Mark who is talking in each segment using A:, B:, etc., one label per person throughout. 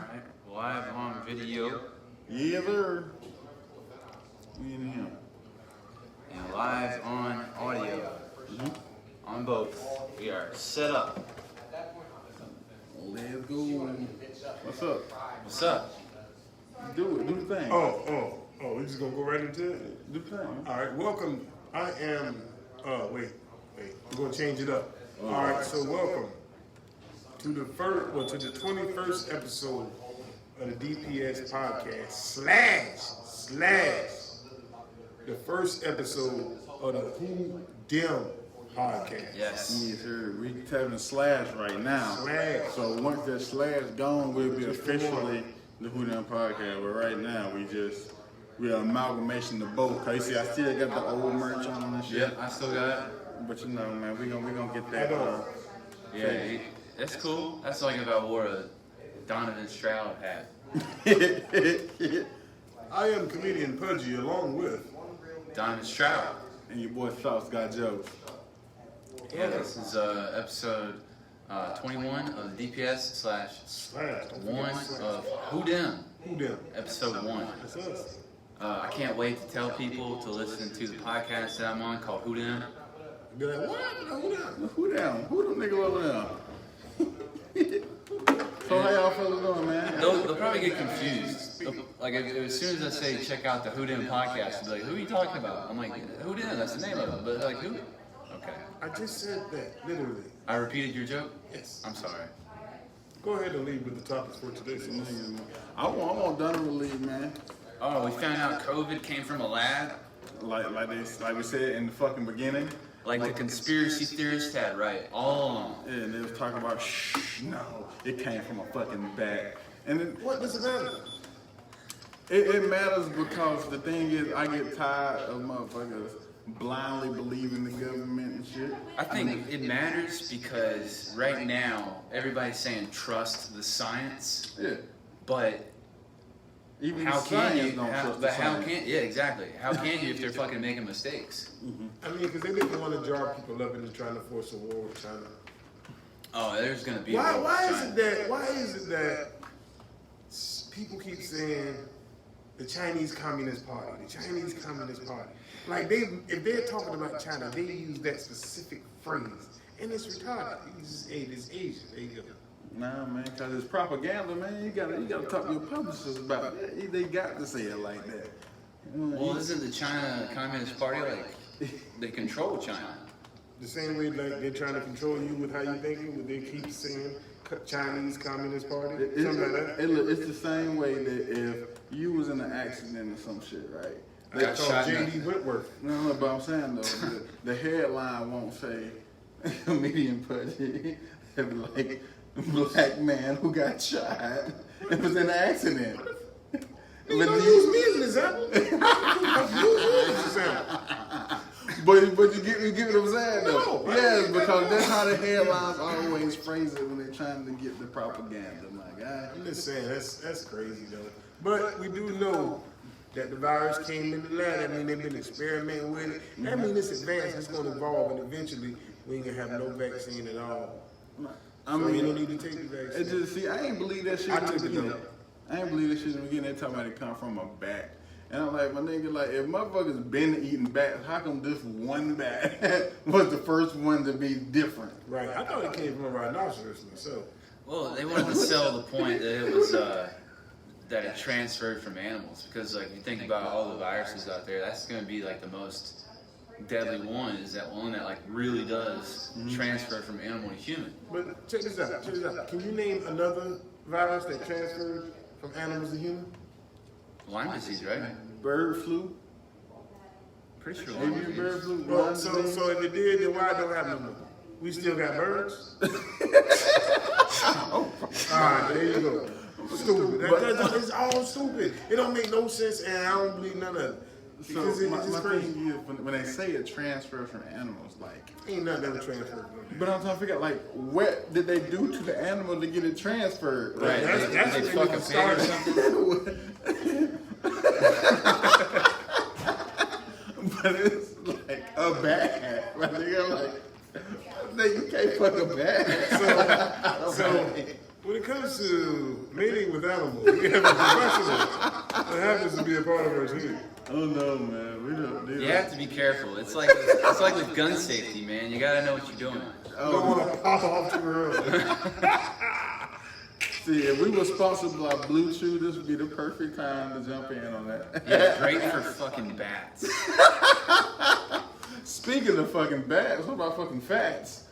A: Alright, live on video.
B: Yeah, sir. Me and him.
A: And live on audio. On both. We are set up.
B: Let's go. What's up?
A: What's up?
B: Do it. Do the thing.
C: Oh, we just gonna go right into it?
B: Do the thing.
C: All right, welcome. I am, wait. We're gonna change it up. All right, so welcome to the 21st episode of the DPS podcast / the first episode of the Who Dem podcast.
A: Yes.
B: Yes, sir. We having a slash right now.
C: Slash.
B: So once that slash gone, we'll be officially the Who Dem podcast. But right now, we are amalgamation of both. Cause you see, I still got the old merch on and shit.
A: Yep, I still got it.
B: But you know, man, we gonna get that.
A: Yeah, that's cool. That's like if I wore a Donovan Stroud hat.
C: I am ComedianPudgee along with.
A: Donovan Stroud.
B: And your boy Sauce got jokes.
A: Yeah, this is episode 21 of the DPS / one of Who Dem.
C: Who Dem?
A: Episode 1.
C: That's us.
A: I can't wait to tell people to listen to the podcast that I'm on called Who Dem.
C: Be like, what? Who Dem?
B: Who down? Who them niggas over there? So how y'all fellas doing, man?
A: They'll probably get confused. Like as soon as I say check out the Who Dem podcast, they'll be like, who are you talking about? I'm like, Who Dem? That's the name of it. But they're like, who? Okay.
C: I just said that, literally.
A: I repeated your joke?
C: Yes.
A: I'm sorry.
C: Go ahead and lead with the topics for today.
B: I want Donovan to leave, man.
A: Oh, we found out COVID came from a lab?
B: Like we said in the fucking beginning.
A: Like the conspiracy theorists had right all along.
B: Yeah, and they was talking about no, it came from a fucking bat. And then,
C: What does it matter?
B: it matters because the thing is, I get tired of motherfuckers blindly believing the government and shit.
A: I think it matters because right now everybody's saying trust the science,
B: Yeah.
A: but
B: Even
A: how can you?
B: don't trust the
A: But how
B: science.
A: can? Yeah, exactly. How can you if they're fucking making mistakes?
C: I mean, because they didn't want to jar people up into trying to force a war with China.
A: Oh, there's gonna be. a war with
C: Why is
A: China.
C: it that people keep saying the Chinese Communist Party, the Chinese Communist Party? Like if they're talking about China, they use that specific phrase, and it's retarded. It's Asian. There you go.
B: Nah, man, because it's propaganda, man. You gotta talk to your publishers about it. They got to say it like that.
A: Well, isn't the China Communist Party like they control China?
C: The same way like they're trying to control you with how you thinking, but they keep saying Chinese Communist Party, something like that.
B: It's the same way that if you was in an accident or some shit, right?
C: I
A: got
C: called
A: shot in
C: J.D. Whitworth.
B: No, but I'm saying though, the headline won't say ComedianPudgee. It'd be like black man who got shot. It was in an accident.
C: You don't use me as an example. Use me as an example.
B: But you get what I'm saying though.
C: No,
B: Yes, because that's how the headlines always phrase it when they're trying to get the propaganda. My God.
C: I'm just saying that's crazy though. But we do know that the virus came in the lab. I mean, they've been experimenting with it. I mean, it's advanced. It's going to evolve, and eventually we ain't gonna have no vaccine at all.
B: I
C: So
B: mean,
C: you don't need to take the vaccine.
B: it just see. I ain't believe that shit.
C: I
B: in the
C: took it
B: beginning.
C: though.
B: I ain't believe that shit in the beginning. They talking about it come from a bat. And I'm like, my nigga, like, if motherfuckers been eating bats, how come this one bat was the first one to be different?
C: Right. I thought it came from a rhinoceros myself.
A: Well, they wanted to sell the point that it was that it transferred from animals because, like, you think about all the viruses out there, that's going to be like the most deadly one. Is that one that like really does transfer from animal to human?
C: But check this out. Can you name another virus that transferred from animals to human?
A: Lyme disease, right?
B: Bird flu?
A: Pretty sure.
B: Maybe
A: Lyme disease.
B: bird flu?
C: Well,
B: Lyme
C: so
B: disease?
C: if it did, then why don't have no more? We still got birds? Alright, there you go. Stupid. It's all stupid. It don't make no sense, and I don't believe none of it.
B: So
C: Because
B: my
C: it's just crazy.
B: thing is, when they say it transfers from animals, like,
C: Ain't nothing ever transferred.
B: but I'm trying to figure out, like, what did they do to the animal to get it transferred?
A: Right.
C: That's
A: They
C: what
A: fuck
C: they
A: a pig or
C: started.
A: something.
B: But it's like a bat. My nigga, like, nigga, you can't fuck a bat.
C: So When it comes to mating with animals, we have a professional that happens to be a part of our team.
B: Oh no, man. We don't do
A: You
B: that.
A: have to be careful. It's like with gun safety, man. You gotta know what you're doing.
C: You don't want to pop off too early.
B: See, if we were sponsored by Blue Chew, this would be the perfect time to jump in on that.
A: Yeah, great for fucking bats.
B: Speaking of fucking bats, what about fucking fats?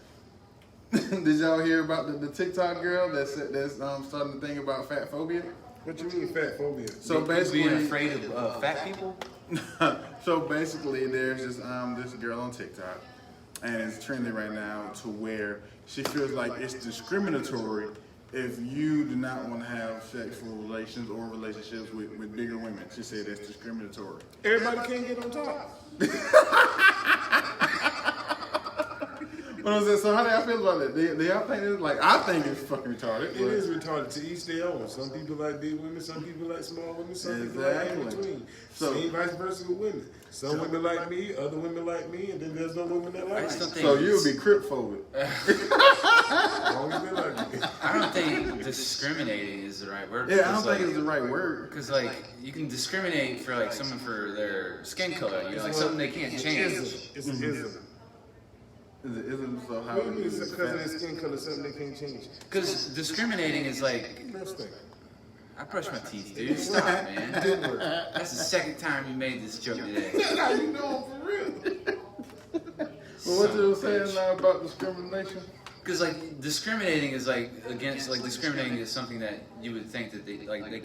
B: Did y'all hear about the TikTok girl that's starting to think about fat phobia?
C: What you mean fat phobia?
B: So basically,
A: Being afraid of fat people?
B: so basically, there's this girl on TikTok, and it's trending right now to where she feels like it's discriminatory if you do not want to have sexual relations or relationships with bigger women. She said that's discriminatory.
C: Everybody can't get on top.
B: What was that? So how do y'all feel about it? Do y'all think it's like, I think it's fucking retarded.
C: It is retarded to each their own. Some people like big women, some people like small women, some people like in between.
B: So-
C: Same vice versa with women. Some women like me, other women like me, and then there's no women that like me.
B: So you'll be cryptophobic.
C: As long as they like me.
A: I don't think discriminating is the right word.
B: Yeah, I don't think it's the right word.
A: Because like you can discriminate for like someone for their skin color, you know, like something they can't change.
C: It's an ism.
B: Is it isn't so how
C: What do
B: it
C: you mean
B: is?
C: it's because of their skin color, something they can't change?
A: Because discriminating is like,
C: No respect.
A: I brush my teeth, dude. Stop, man. That's the second time you made this joke today.
C: Now you know for real.
B: Well, what you were saying now about discrimination?
A: Because like discriminating is like against like discriminating is something that you would think that they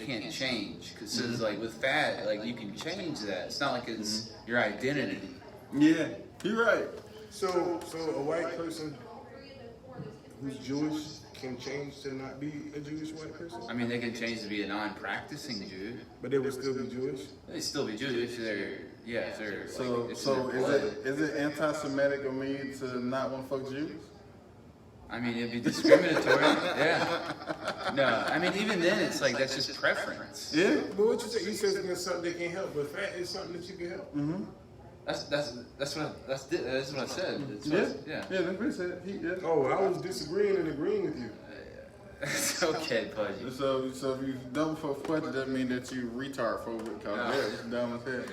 A: can't change. Because it's like with fat, like you can change that. It's not like it's your identity.
B: Yeah, you're right.
C: So a white person who's Jewish can change to not be a Jewish white person?
A: I mean, they can change to be a non-practicing Jew.
C: But they would still be Jewish?
A: They still be Jewish if they're if they're
B: So
A: like, it's
B: so
A: in their blood.
B: is it anti-Semitic of me to not want to fuck Jews?
A: I mean, it'd be discriminatory. Yeah. No, I mean, even then, it's like that's just preference.
B: Yeah.
C: But what you say? You said it's something they can't help, but fat is something that you can help.
B: Mm-hmm.
A: That's what I said. It's
B: Yeah.
A: what, yeah.
B: Yeah, that's what he said. Yeah.
C: Oh, I was disagreeing and agreeing with you.
A: It's okay, Pudgee.
B: So if you dumb for Pudgee, that mean that you retard phobic, cause
A: No.
B: it's dumb as hell.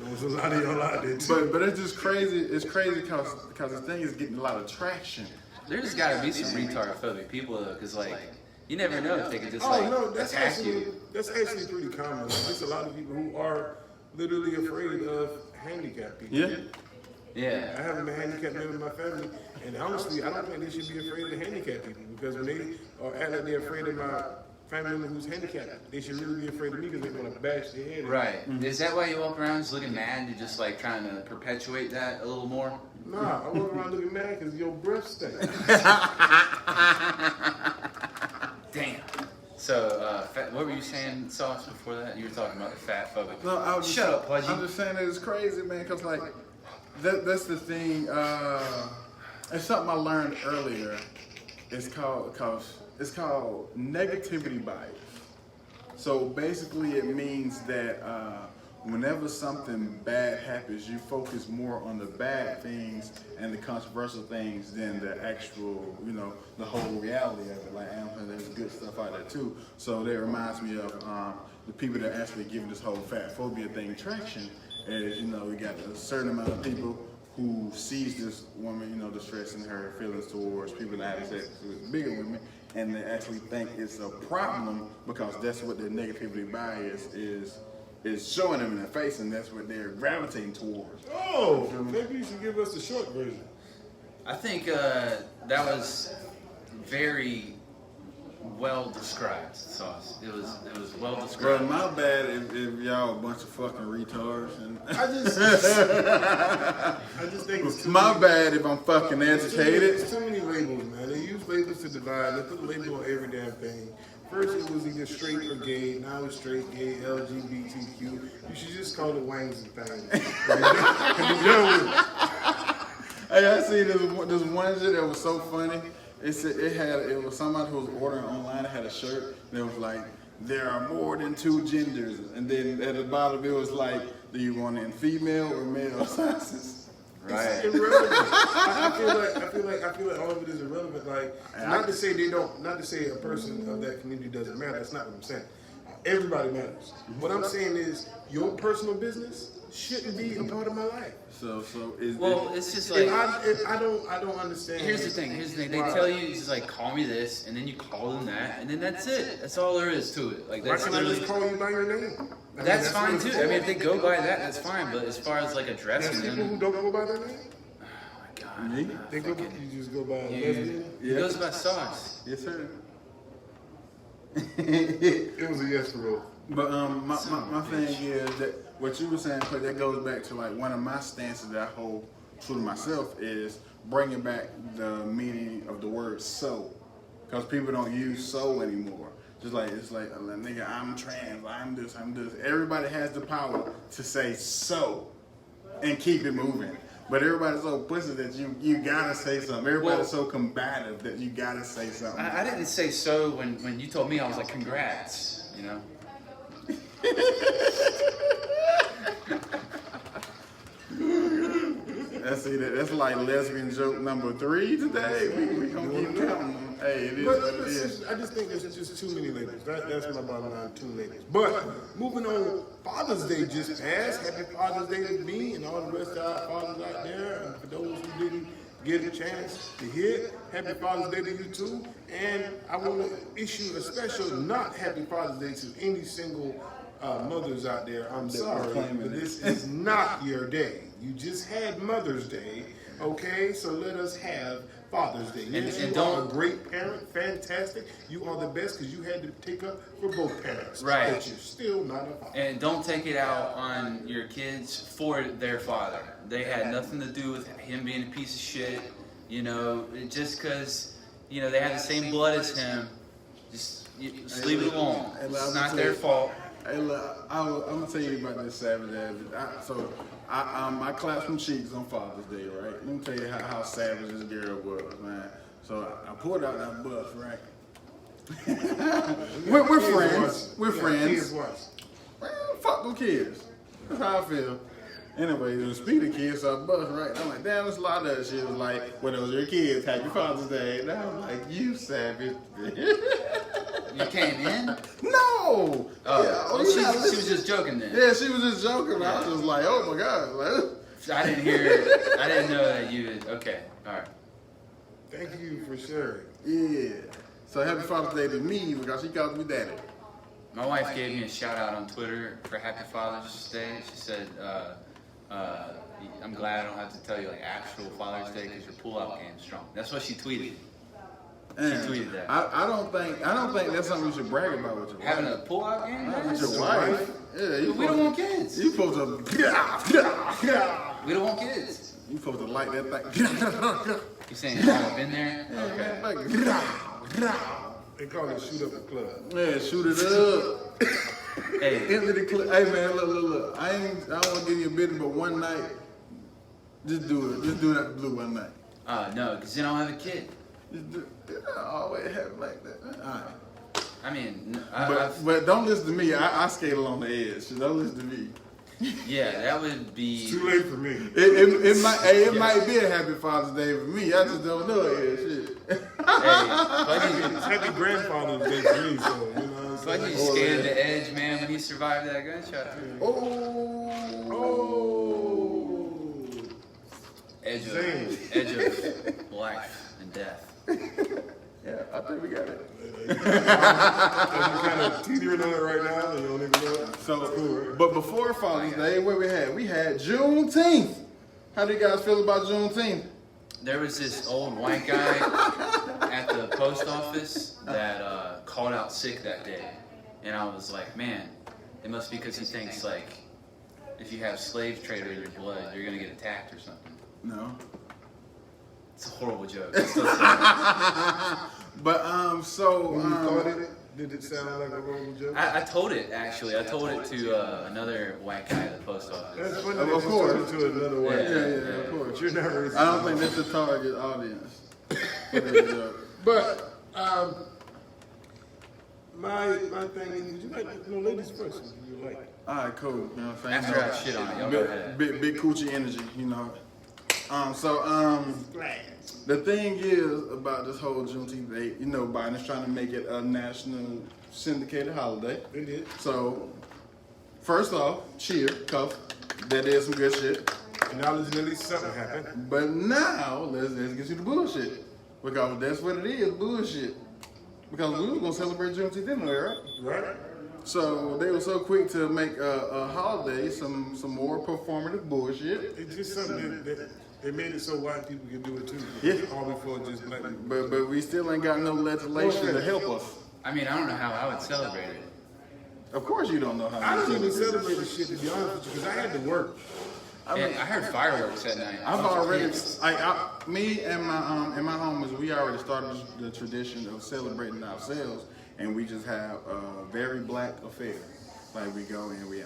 C: There's a lot of y'all out there too.
B: But it's just crazy. It's crazy because the thing is getting a lot of traction.
A: There just gotta be some retard phobic people though, because like you never know if they could just
C: Oh
A: like
C: no, that's
A: attack
C: actually
A: you.
C: pretty common. There's a lot of people who are literally afraid of handicapped people.
B: Yeah.
C: I
A: Yeah.
C: have a handicapped member in my family, and honestly, I don't think they should be afraid of handicapped people because when they are act like they're afraid of my family member who's handicapped, they should really be afraid of me because they're gonna bash their head in.
A: Right. Is that why you walk around just looking mad? You're just like trying to perpetuate that a little more?
C: Nah, I walk around looking mad because your breath stinks.
A: Damn. So, what were you saying, Sauce, before that? You were talking about the fat phobic.
B: No, I was just,
A: Shut up, Pudgee.
B: I'm just saying that it's crazy, man. Cause like that's the thing. It's something I learned earlier. It's called negativity bias. So basically, it means that whenever something bad happens, you focus more on the bad things and the controversial things than the actual, the whole reality of it. Like, there's good stuff out there too. So that reminds me of the people that actually give this whole fat phobia thing traction. As we got a certain amount of people who sees this woman, distressing her feelings towards people that have sex with bigger women, and they actually think it's a problem because that's what their negativity bias is showing them in their face, and that's what they're gravitating towards.
C: Oh, maybe you should give us the short version.
A: I think that was very well described, Sauce. It was well
B: Bro,
A: described.
B: my bad if y'all a bunch of fucking retards. And
C: I just think it's too
B: my
C: many-
B: bad if I'm fucking educated.
C: It's too many labels, man. They use labels to divide. They put a label on every damn thing. First it was either straight or gay. Now it's straight, gay, LGBTQ. You should just call it wangs and things. And be done with it.
B: Hey, I see this one shit that was so funny. It was somebody who was ordering online. It had a shirt that was like, "There are more than two genders," and then at the bottom it was like, "Do you want it in female or male sizes?"
A: Right.
C: It's irrelevant. I feel like all of it is irrelevant. Like, not to say a person of that community doesn't matter. That's not what I'm saying. Everybody matters. What I'm saying is your personal business shouldn't be a part of my life.
B: So is
A: Well, it's just like,
C: I don't understand.
A: here's the thing. They tell you, just like, call me this, and then you call them that, and then that's it. That's all there is to it. Like,
C: Why
A: that's
C: can't I
A: literally.
C: just call you by your name? I mean,
A: That's fine
C: what
A: too.
C: it's
A: I mean,
C: for.
A: if they go by that, that's fine. But as far as like
C: There's
A: addressing
C: people
A: them,
C: who don't go by their name.
A: oh my god,
B: Me?
C: They go. You just go by
A: Yeah.
C: lesbian.
A: It goes by sauce.
B: Yes, sir.
C: It was a yes for both.
B: But my thing is that what you were saying, but that goes back to like one of my stances that I hold true to myself is bringing back the meaning of the word "so," because people don't use "so" anymore. Just like it's like nigga, I'm trans, I'm this. Everybody has the power to say "so" and keep it moving. But everybody's so pussy that you gotta say something. Everybody's so combative that you gotta say something.
A: I didn't say so when you told me. I was like, congrats. You know.
B: That's like lesbian joke number 3 today. We gonna keep counting them. Hey, it is what it is.
C: I just think there's just too many labels. That's my bottom line. Too many labels. But moving on, Father's Day just passed. Happy Father's Day to me and all the rest of our fathers out there. And for those who didn't get a chance to hear it, Happy Father's Day to you too. And I want to issue a special not Happy Father's Day to any single mothers out there. I'm sorry, but this is not your day. You just had Mother's Day, okay? So let us have Father's Day. Yes,
A: and
C: you
A: don't-
C: are a great parent, fantastic. You are the best because you had to take up for both parents.
A: Right.
C: But you're still not a father.
A: And don't take it out on your kids for their father. They had nothing to do with him being a piece of shit. You know, just because, you know, they had the same blood as him, just leave it alone. It's not their fault.
B: Hey, look, I'm gonna tell you about this savage ass. I clapped some cheeks on Father's Day, right? Let me tell you how savage this girl was, man. So I pulled out that bus, right? we're friends. We're friends.
C: Kids watch.
B: Well, fuck them kids. That's how I feel. Anyway, it was speed of kids, so I bust, right? I'm like, damn, there's a lot of that shit. It was like, well, those are your kids, happy Father's Day. And I was like, you savage.
A: You came in?
B: No!
A: She was just joking then.
B: Yeah, she was just joking. I was just like, oh my God. Like,
A: I didn't hear. I didn't know that you. Okay, all right.
C: Thank you for sharing.
B: yeah. So happy Father's Day to me because she calls me daddy.
A: My wife gave me a shout out on Twitter for Happy Father's Day. She said, "I'm glad I don't have to tell you like actual Father's Day because your pull-out game's strong." That's what she tweeted.
B: And
A: She tweeted that.
B: I don't think that's something you should brag about with your wife.
A: Having a pull-out game?
B: Not
A: man?
B: with your wife. Yeah,
A: We don't want kids.
B: You supposed to.
A: We don't want kids.
B: You supposed to like that thing.
A: You saying I've been there? Okay.
B: Like,
C: They call it shoot up the club.
B: man, shoot it up.
A: Hey,
B: Into the clip. Hey man, look. I don't want to give you a bit, but one night, just do it. Just do it at the blue one night.
A: no, because then I'll have a kid.
B: Just do it. I always have it like that. All right.
A: I mean,
B: But don't listen to me. I skate along the edge. So don't listen to me.
A: yeah, that would be.
C: Too late for me.
B: It might be a happy Father's Day for me. I just don't know it. Shit.
A: Hey,
C: It's happy grandfather's day for me, so you know.
A: Fudgy skated the edge, man, when he survived that gunshot. Edge of life and death.
B: Yeah, I think we got it.
C: I'm kind of teetering on it right now, and you don't even know it.
B: So, but before Father's Day, what we had? We had Juneteenth. How do you guys feel about Juneteenth?
A: There was this old white guy at the post office that called out sick that day. And I was like, man, it must be because he thinks, like, if you have slave trader in your blood, you're going to get attacked or something.
B: No.
A: It's a horrible joke. It's still sad.
B: But,
C: When you thought it, did it sound like a horrible joke?
A: I told it, actually. I told it to another white guy at the post office.
C: That's funny.
B: Of
C: That you
B: course.
C: told it to another white
A: Yeah.
C: guy.
B: Yeah, of course.
C: But you're not racist.
B: I don't think that's the target audience for this joke.
C: But my thing is, would you like ladies first? Would you like?
B: All right, cool. You know what I'm saying?
A: After I shit on it, y'all go ahead.
B: Big coochie energy, you know. The thing is about this whole Juneteenth Day, you know, Biden's trying to make it a national syndicated holiday.
C: It is.
B: So, first off, cheer, cuff. That is some good shit.
C: Acknowledging at least something happened.
B: But now, let's get to the bullshit. Because that's what it is, bullshit. Because we were going to celebrate Juneteenth anyway, right?
C: Right.
B: So they were so quick to make a holiday some more performative bullshit.
C: It's just something that they made it so white people can do it too.
B: Yeah.
C: All before just black people.
B: But we still ain't got no legislation to help us.
A: I mean, I don't know how I would celebrate it.
B: Of course you don't know how.
C: I don't even
B: celebrate.
C: celebrate the shit, to be honest with you, because I had to work.
B: I mean,
A: I heard fireworks at night.
B: I've already, me and my homies, we already started the tradition of celebrating ourselves, and we just have a very black affair. Like we go and we,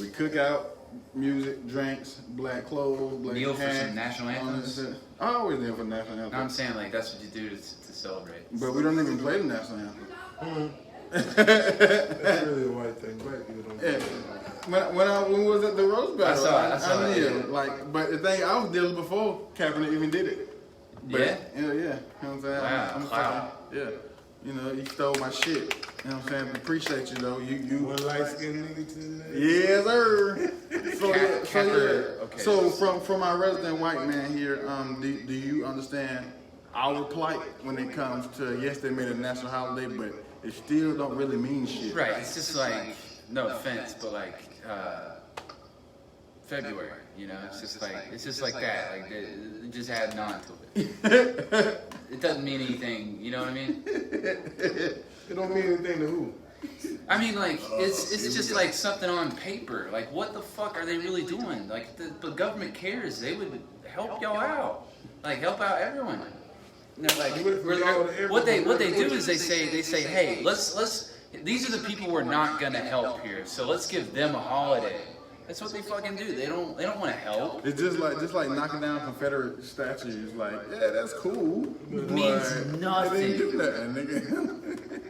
B: we cook out, music, drinks, black clothes, black
A: Kneel for
B: hats,
A: some national anthems?
B: I always kneel for national anthem.
A: No, I'm saying like that's what you do to celebrate.
B: But we don't even play the national anthem.
C: That's really a white thing. Black people don't.
B: Yeah. When was it the Rose Battle?
A: I saw it.
B: Yeah. Like, but the thing I was dealing before Kaepernick even did it. But,
A: Yeah?
B: Yeah. You know what I'm saying?
A: Wow, wow.
B: Yeah. You know, you stole my shit. You know what I'm saying? Appreciate you though. You.
C: One light skinned nigga to the
B: Yes, sir.
A: Okay.
B: So from our resident white man here, do you understand our plight when it comes to, yes, they made a national holiday, but it still don't really mean shit.
A: Right. It's just like, no offense, but like February. You know, it's just like that. Like they just adding on to it. It doesn't mean anything. You know what I mean?
C: It don't mean anything to who?
A: I mean, like, it's just like something on paper. Like, what the fuck are they really doing? Like, the government cares. They would help y'all out. Like, help out everyone. You know, like, what they do is they say, hey, let's. These are the people we're not gonna help here. So let's give them a holiday. That's what they fucking do. They don't want to help.
B: It's just like knocking down Confederate statues. Like, yeah, that's cool.
A: It means nothing.
B: They didn't do nothing, nigga.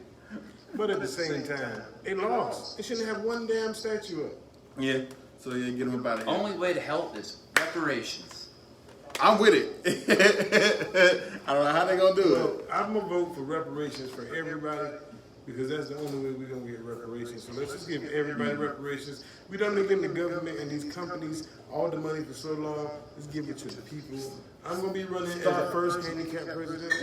C: But at the same time, they lost. They shouldn't have one damn statue up.
B: Yeah. So yeah, get them about it.
A: Only way to help is reparations.
B: I'm with it. I don't know how they gonna do it.
C: I'm gonna vote for reparations for everybody because that's the only way we're gonna get reparations. So let's just give everybody reparations. We don't been giving the government and these companies all the money for so long. Let's give it to the people. I'm gonna be running as the first handicapped president.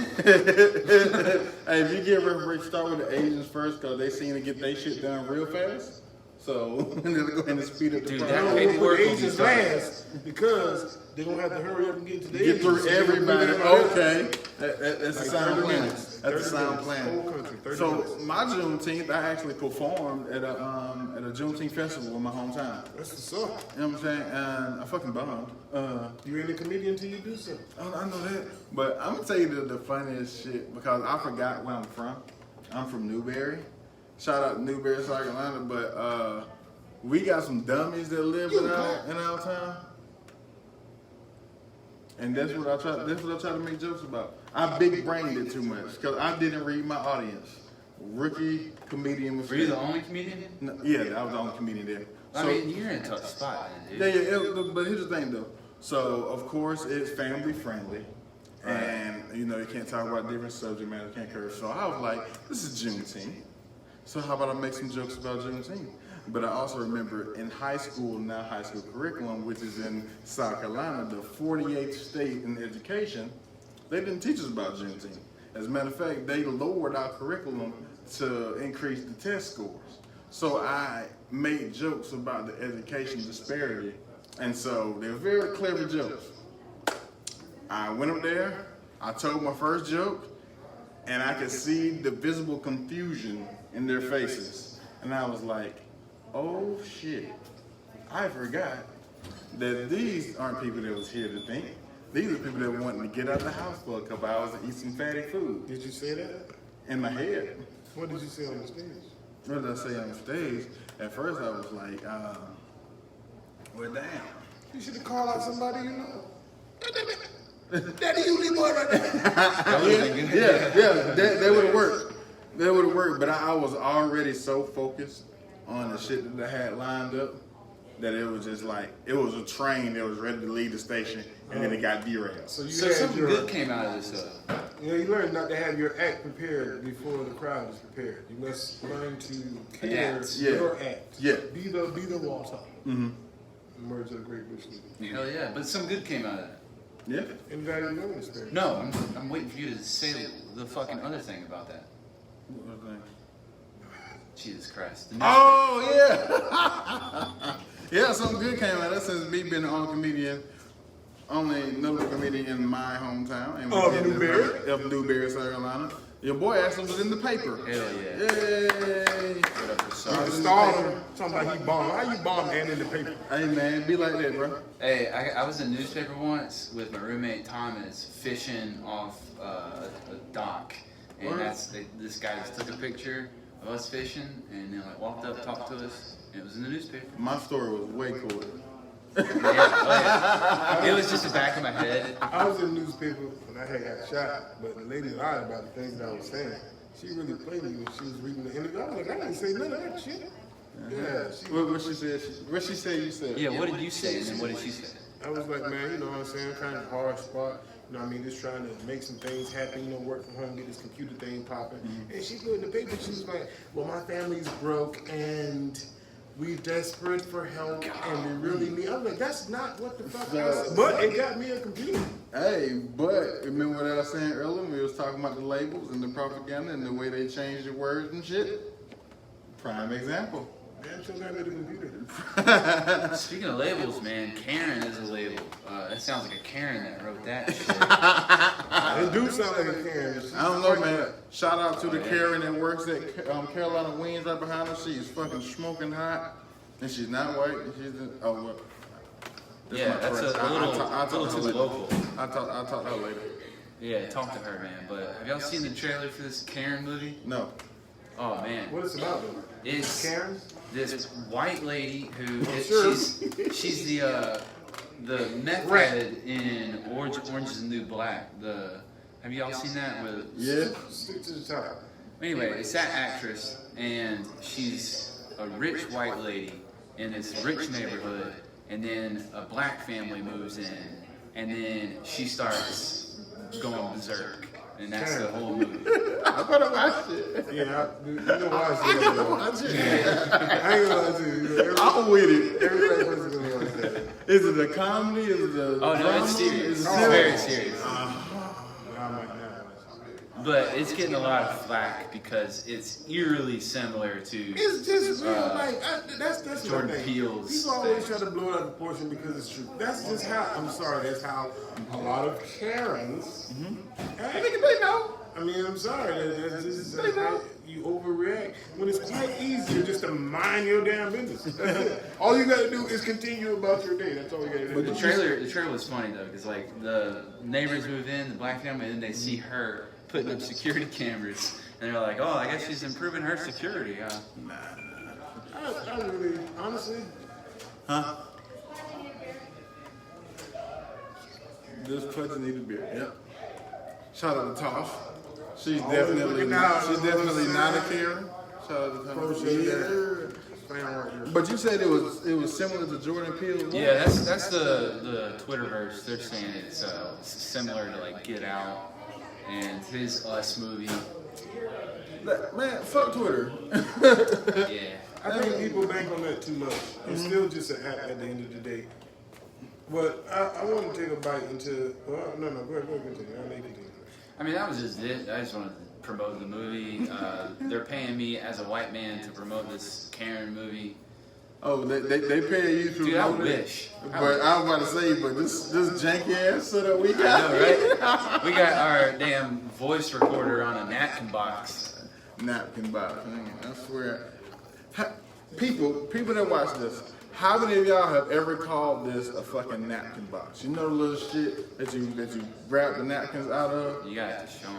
B: Hey, if you get reparations, start with the Asians first because they seem to get their shit done real fast. So they'll go ahead and speed up the
A: Dude,
B: process.
A: that
C: The
A: paperwork will be
C: Asians
A: done.
C: last because they're gonna have to hurry up and get to the
B: Get
C: Asians.
B: through
C: So they're gonna
B: everybody.
C: do that.
B: Okay. That's a
C: Like
B: sound
C: 30
B: plan.
C: minutes.
B: That's a
C: 30
B: sound
C: minutes.
B: plan.
C: Whole country, 30
B: So
C: minutes.
B: my Juneteenth, I actually performed at a Juneteenth festival in my hometown.
C: That's what's up.
B: You know what I'm saying? And I fucking bombed.
C: You ain't a comedian till you do something.
B: I know that. But I'm gonna tell you the funniest shit because I forgot where I'm from. I'm from Newberry. Shout out to Newberry, South Carolina. But we got some dummies that live in our town. And that's what I try to make jokes about. I big brained it too much because I didn't read my audience. Rookie comedian was
A: Were you the only comedian?
B: No, yeah, I was the only comedian there.
A: I mean, you're in a tough spot, man, dude.
B: Yeah, but here's the thing though. So of course it's family friendly, and you know you can't talk about different subject matter, can't curse. So I was like, this is Juneteenth. So how about I make some jokes about Juneteenth? But I also remember in high school curriculum, which is in South Carolina, the 48th state in education, they didn't teach us about Juneteenth. As a matter of fact, they lowered our curriculum to increase the test scores. So I made jokes about the education disparity. And so they were very clever jokes. I went up there, I told my first joke, and I could see the visible confusion in their faces. And I was like, oh shit, I forgot that these aren't people that was here to think. These are people that wanted to get out of the house for a couple hours and eat some fatty food.
C: Did you say that?
B: In my head.
C: What did you say on the stage?
B: What did I say on stage? At first I was like, well damn.
C: You should have called out somebody you know. Daddy, you leave boy right there.
B: Yeah, that would have worked. That would have worked, but I was already so focused on the shit that I had lined up that it was just like it was a train that was ready to leave the station, and then it got derailed.
A: So something good came out of this though.
C: You know, you learn not to have your act prepared before the crowd is prepared. You must learn to care your act.
B: Yeah.
C: Be the water.
B: Mm-hmm.
C: Emerge of a great British movie.
A: Hell yeah, but some good came out of that.
B: Yeah.
C: Anybody know this thing?
A: No, I'm waiting for you to say the fucking other thing about that.
B: What was that?
A: Jesus Christ.
B: Oh yeah. Yeah, something good came out of that since me being the only comedian. Only notable comedian in my hometown. Of Newberry, South Carolina. Your boy actually was in the paper.
A: Hell yeah.
B: Yay!
A: What up,
C: I started him talking about he bombed. How you bomb and in the paper?
B: Hey man, be like that, bro.
A: Hey, I was in the newspaper once with my roommate Thomas fishing off a dock. And this guy just took a picture of us fishing and then like walked up, talked to us, and it was in the newspaper.
B: My story was way cooler.
A: Yeah. It was just the back of my head.
C: I was in the newspaper when I had got shot, but the lady lied about the things that I was saying. She really played me when she was reading the interview. I was like, I didn't say none of that shit. Yeah.
B: What she said? What she said? You said?
A: Yeah. What did you say? And then what did she say?
C: I was like, man, you know what I'm saying? Kind of hard spot. You know what I mean? Just trying to make some things happen, you know, work from home, get this computer thing popping. Mm-hmm. And she put in the paper, she was like, well, my family's broke and we desperate for help and we really need. I'm like, that's not what the fuck I said. But it got me a computer.
B: Hey, but remember what I was saying earlier? We was talking about the labels and the propaganda and the way they changed the words and shit. Prime example.
C: Man, so got me the computer.
A: Speaking of labels, man, Karen is a label. That sounds like a Karen that wrote that shit.
C: It do sound like a Karen.
B: I don't know, man. Shout out to the Karen that works at Carolina Wings right behind her. She's fucking smoking hot, and she's not white. She's well.
A: Yeah, that's a little too local.
B: I'll talk to her later.
A: Yeah, talk to her, man. But have y'all seen the trailer for this Karen movie?
B: No.
A: Oh man.
C: What is it about?
A: It's
C: Karen?
A: This white lady who
C: Sure.
A: she's the meth head in Orange is the New Black. Have y'all seen that?
B: Yeah.
C: Stick to the top.
A: Anyway, it's that actress, and she's a rich white lady in this rich neighborhood, and then a black family moves in, and then she starts going berserk. And that's the whole movie.
B: I better watch it.
C: Yeah, you know watch it. I better watch it. I ain't gonna lie to you.
B: I'm with it.
C: Every black person gonna watch that.
B: Is it a comedy? Is it a
A: Oh no,
B: drama?
A: it's serious.
B: Is
A: It's
B: it
A: very serious.
C: I might not watch it.
A: But it's getting a lot of flack because it's eerily similar to
C: It's just real, like, that's
A: Jordan
C: my thing.
A: Peele's
C: People always
A: thing.
C: try to blow it out of proportion because it's true. That's just how, that's how a lot of Karens act.
B: They know.
C: I mean, I'm sorry. That's just how you overreact when it's quite easier just to mind your damn business. That's it. All you gotta do is continue about your day. That's all you gotta do.
A: But the trailer was funny though, because like the neighbors move in, the black family, and then they see her putting up security cameras, and they're like, "Oh, I guess she's improving her security."
C: I really, honestly,
B: Huh? This Pudgee need a beer. Yep. Shout out to Tosh. She's definitely not a Karen. Shout out to Tosh. But you said it was similar to Jordan Peele.
A: Yeah, that's the Twitterverse. They're saying it's similar to like Get Out and his Us movie.
B: Man, fuck Twitter.
A: Yeah.
C: I think people bank on that too much. It's still just an app at the end of the day. But I want to take a bite into. Well, no, go ahead, continue. I'll make it continue.
A: I mean, that was just it. I just wanted to promote the movie. They're paying me as a white man to promote this Karen movie.
B: Oh, they pay you to
A: Dude, I
B: promote it?
A: wish.
B: But I was about to say, but this janky ass setup we got.
A: I know, right? We got our damn voice recorder on a napkin box.
B: Napkin box. I swear. People that watch this, how many of y'all have ever called this a fucking napkin box? You know the little shit that you grab the napkins out of?
A: You got to show them.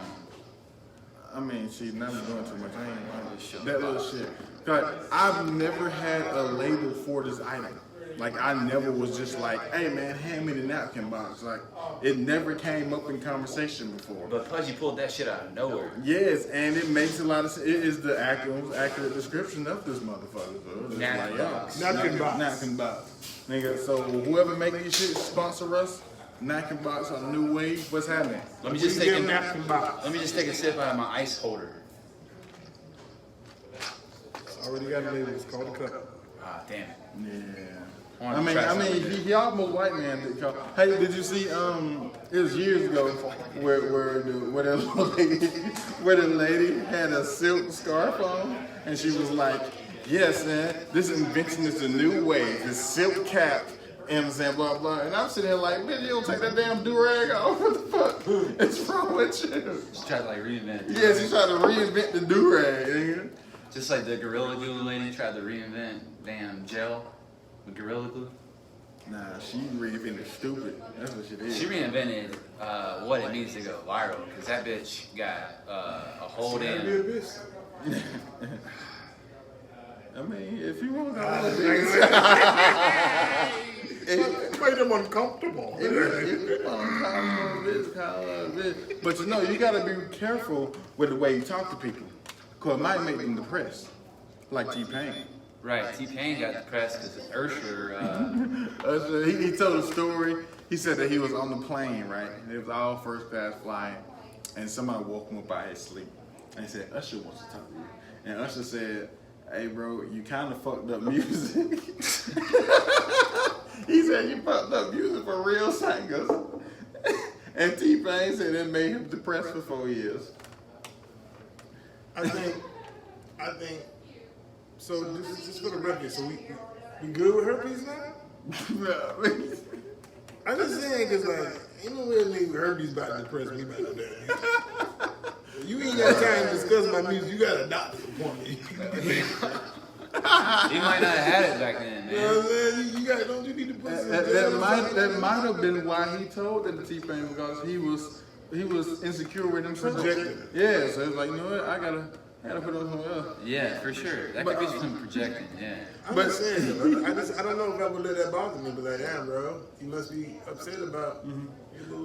B: I mean, she's not doing too much. I ain't
A: Show
B: lying. That little shit. God, I've never had a label for this item. Like I never was just like, hey man, hand me the napkin box. Like it never came up in conversation before.
A: But Pudgee pulled that shit out of nowhere.
B: Yes, and it makes a lot of sense. It is the accurate description of this motherfucker. So it's
A: Napkin
B: like,
A: box.
C: Napkin box.
B: Napkin box. Nigga, so whoever make these shit sponsor us. Napkin box on the new wave. What's happening?
A: Let me just
C: We
A: take
C: give
A: a
C: napkin box.
A: Let me just take a sip out of my ice holder.
C: Already got a label. It's called a cup.
A: Ah, damn it.
B: Yeah.
A: I wanted to try something.
B: He almost white man. Hey, did you see? It was years ago where the lady had a silk scarf on, and she was like, "Yes, man, this invention is the new wave. The silk cap." And I'm saying blah blah, and I'm sitting there like, "Bitch, you don't take that damn do rag off. What the fuck? It's wrong with you?"
A: Just try to like reinvent.
B: Yes, he tried to reinvent the do rag.
A: Just like the Gorilla Glue lady tried to reinvent damn gel with Gorilla Glue.
B: Nah, she reinvented stupid. That's what she did.
A: She reinvented what it needs to go viral, because that bitch got a hold
C: Gotta be a
A: in.
C: bitch.
B: I mean, if you want to
C: Made them uncomfortable.
B: But you know, you gotta be careful with the way you talk to people, cause it might make them depressed, like T-Pain.
A: Right, T-Pain got depressed because Usher.
B: He told a story. He said that he was on the plane, right? It was all first class flying, and somebody woke him up out his sleep, and he said, "Usher wants to talk to you." And Usher said, "Hey, bro, you kind of fucked up music." He said, "You fucked up music for real singers." And T-Pain said it made him depressed for 4 years.
C: I think. So this is just for the record. So we good with herpes now? I'm just saying because like ain't no real nigga with herpes about to depress me about no damn music. You ain't got time to discuss my music. You got a doctor's appointment.
A: He might not have had it back then,
C: You know
A: man.
C: what I'm saying? You got, don't you need to put some
B: That might have been why he told that to T-Pain, because he was insecure with himself.
C: Projected.
B: Yeah, so it's like, you know what, I gotta put on something else.
A: Yeah, for sure. That could be some projecting, yeah.
C: I'm just saying, bro. I don't know if I would let that bother me, but like, damn, bro, you must be upset about.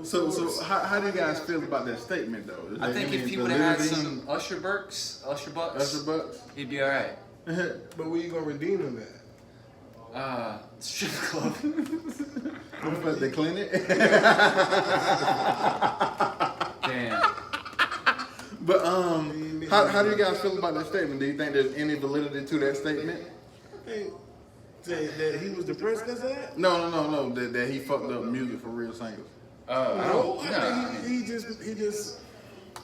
B: So how do you guys feel about that statement though? Is
A: I
B: there
A: think
B: any
A: if he would have had
B: validity?
A: some Usher Bucks,
B: Usher bucks.
A: he'd be alright.
C: But where you gonna redeem him at?
A: Strip club.
B: I'm at the clinic.
A: Damn.
B: But how do you guys feel about that statement? Do you think there's any validity to that statement?
C: Hey, say that he was depressed because of that?
B: No. That he fucked up music for real singers.
C: No, I think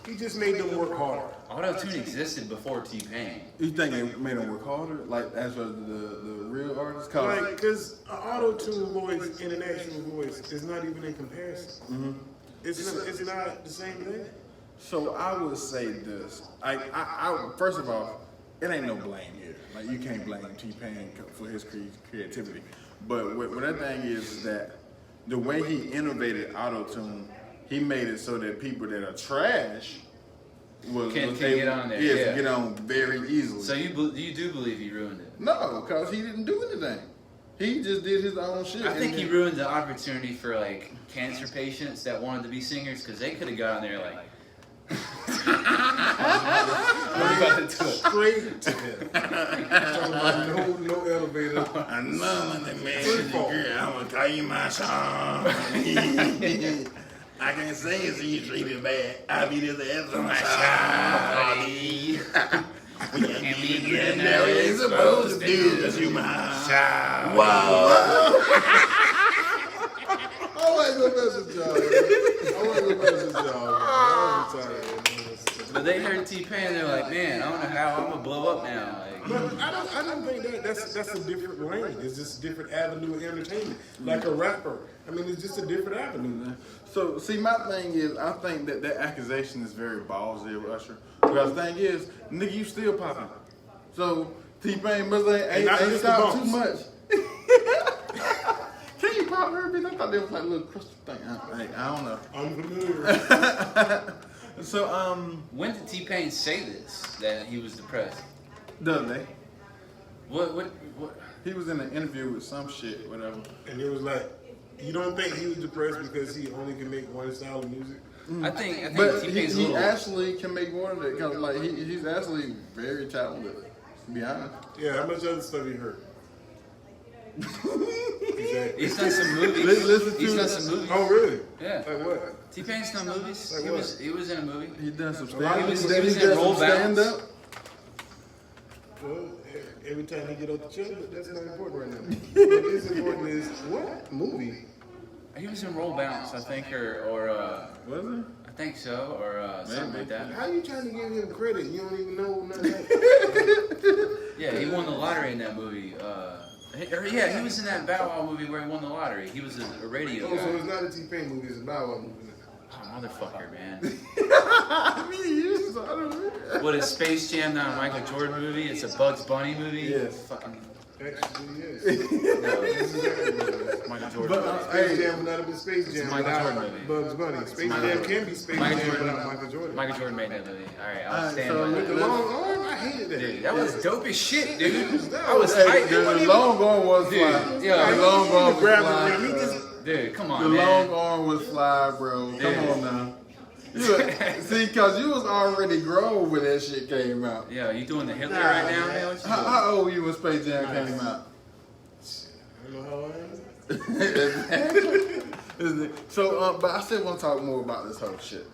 C: he just made them work harder.
A: Auto-tune existed before T-Pain.
B: You think it made him work harder, like as for the real artists?
C: Like, because an auto-tune voice and an actual voice is not even in comparison.
B: Mm-hmm.
C: It's not the same thing.
B: So I would say this. I first of all, it ain't no blame here. Like you can't blame T-Pain for his creativity. But what that thing is that the way he innovated auto-tune, he made it so that people that are trash
A: Can get on there,
B: Yes,
A: yeah.
B: get on very easily.
A: So you do believe he ruined it?
B: No, because he didn't do anything. He just did his own shit.
A: I think he ruined the opportunity for like cancer patients that wanted to be singers, because they could have got on there like. What about to do it?
C: Straight to him. Talking about no elevator.
B: I know that man. Girl, I'm gonna tell you my song. I can't sing it so you treat it bad. I'll be this ass on my song. When you get there, you ain't supposed to do this, you my child. Wow.
C: I want to go mess with y'all. I'm tired.
A: But they heard T-Pain, they're like, man, I don't know how I'm gonna blow up now. Like,
C: But I don't think that's a different lane. It's just a different avenue of entertainment. Like a rapper. I mean, it's just a different avenue.
B: So, see, my thing is, I think that accusation is very ballsy of Usher. Because the thing is, nigga, you still popping. So, T-Pain must ain't stopped too much. Can you pop her? I thought they was like a little crystal thing. I don't know.
C: I'm familiar.
B: So,
A: when did T-Pain say this, that he was depressed?
B: doesn't they?
A: What?
B: He was in an interview with some shit, whatever.
C: And it was like, you don't think he was depressed because he only can make one style of music?
A: I think
B: But
A: T-Pain's
B: he
A: little.
B: actually can make more of it because like he's actually very talented. To be honest.
C: Yeah, how much other stuff he heard? Exactly.
A: He's done some movies. He's done some movies.
C: Oh, really?
A: Yeah.
C: Like what?
A: T-Pain's done movies.
C: Like
A: He was in a movie.
B: He done some
C: He
B: stand.
C: was
A: in Roll
B: stand
A: Bounce.
B: up.
C: Well, every time he get off the chair, but that's not important right now. What is important is, what movie?
A: He was in Roll Bounce, I think, or
B: Was it?
A: I think so, or something like that.
C: How you trying to give him credit? You don't even know nothing.
A: Yeah, he won the lottery in that movie. Yeah, he was in that Bow Wow movie where he won the lottery. He was a radio
C: Oh, so
A: guy.
C: it's not a T-Pain movie, it's a Bow Wow movie.
A: Oh, motherfucker, man.
B: I mean, you saw it.
A: What is Space Jam not a Michael Jordan movie? It's a Bugs Bunny movie?
B: Yes.
A: Fucking
C: Actually, yes.
A: no.
C: This is exactly what it is.
A: Michael Jordan.
B: But,
C: Space Jam would not have been Space Jam
A: Michael
C: without
A: Jordan movie.
C: Bugs Bunny. Space
A: Michael
C: Jam
A: Jordan.
C: can be Space
A: Michael
C: Jam
A: Jordan.
C: without Michael Jordan.
A: Michael Jordan made that movie. Alright, I'll
B: Alright,
A: stand
B: so
A: by
B: look
A: that.
C: The long arm, I hated that.
A: Dude, that was dope as shit, dude. I was
B: Hey,
A: hyped.
B: the long arm was
A: Dude,
B: fly.
A: yeah.
B: The long arm was
C: Grab
B: fly.
C: the ring, he just-
A: Dude, come on,
B: The
A: man.
B: long arm was fly, bro. Come
A: Dude.
B: on now. See, cause you was already grown when that shit came out.
A: Yeah, you doing the Hitler right now, man? What you doing?
B: How old were you when Space Jam came out?
C: I don't know how I am.
B: So, but I still want to talk more about this whole shit.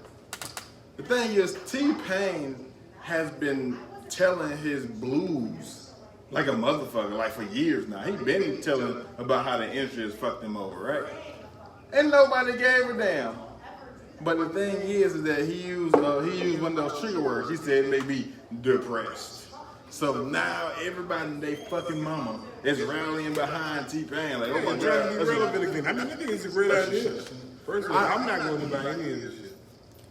B: The thing is, T-Pain has been telling his blues like a motherfucker, like for years now. He been telling about how the industry has fucked him over, right? And nobody gave a damn. But the thing is that he used one of those trigger words. He said it may be depressed. So now everybody and they fucking mama is rallying behind T-Pain. Like, oh my
C: I'm
B: god,
C: trying to be
B: that's
C: relevant again. I mean, I think it's a great idea. First of all, I'm not going to buy any of this shit.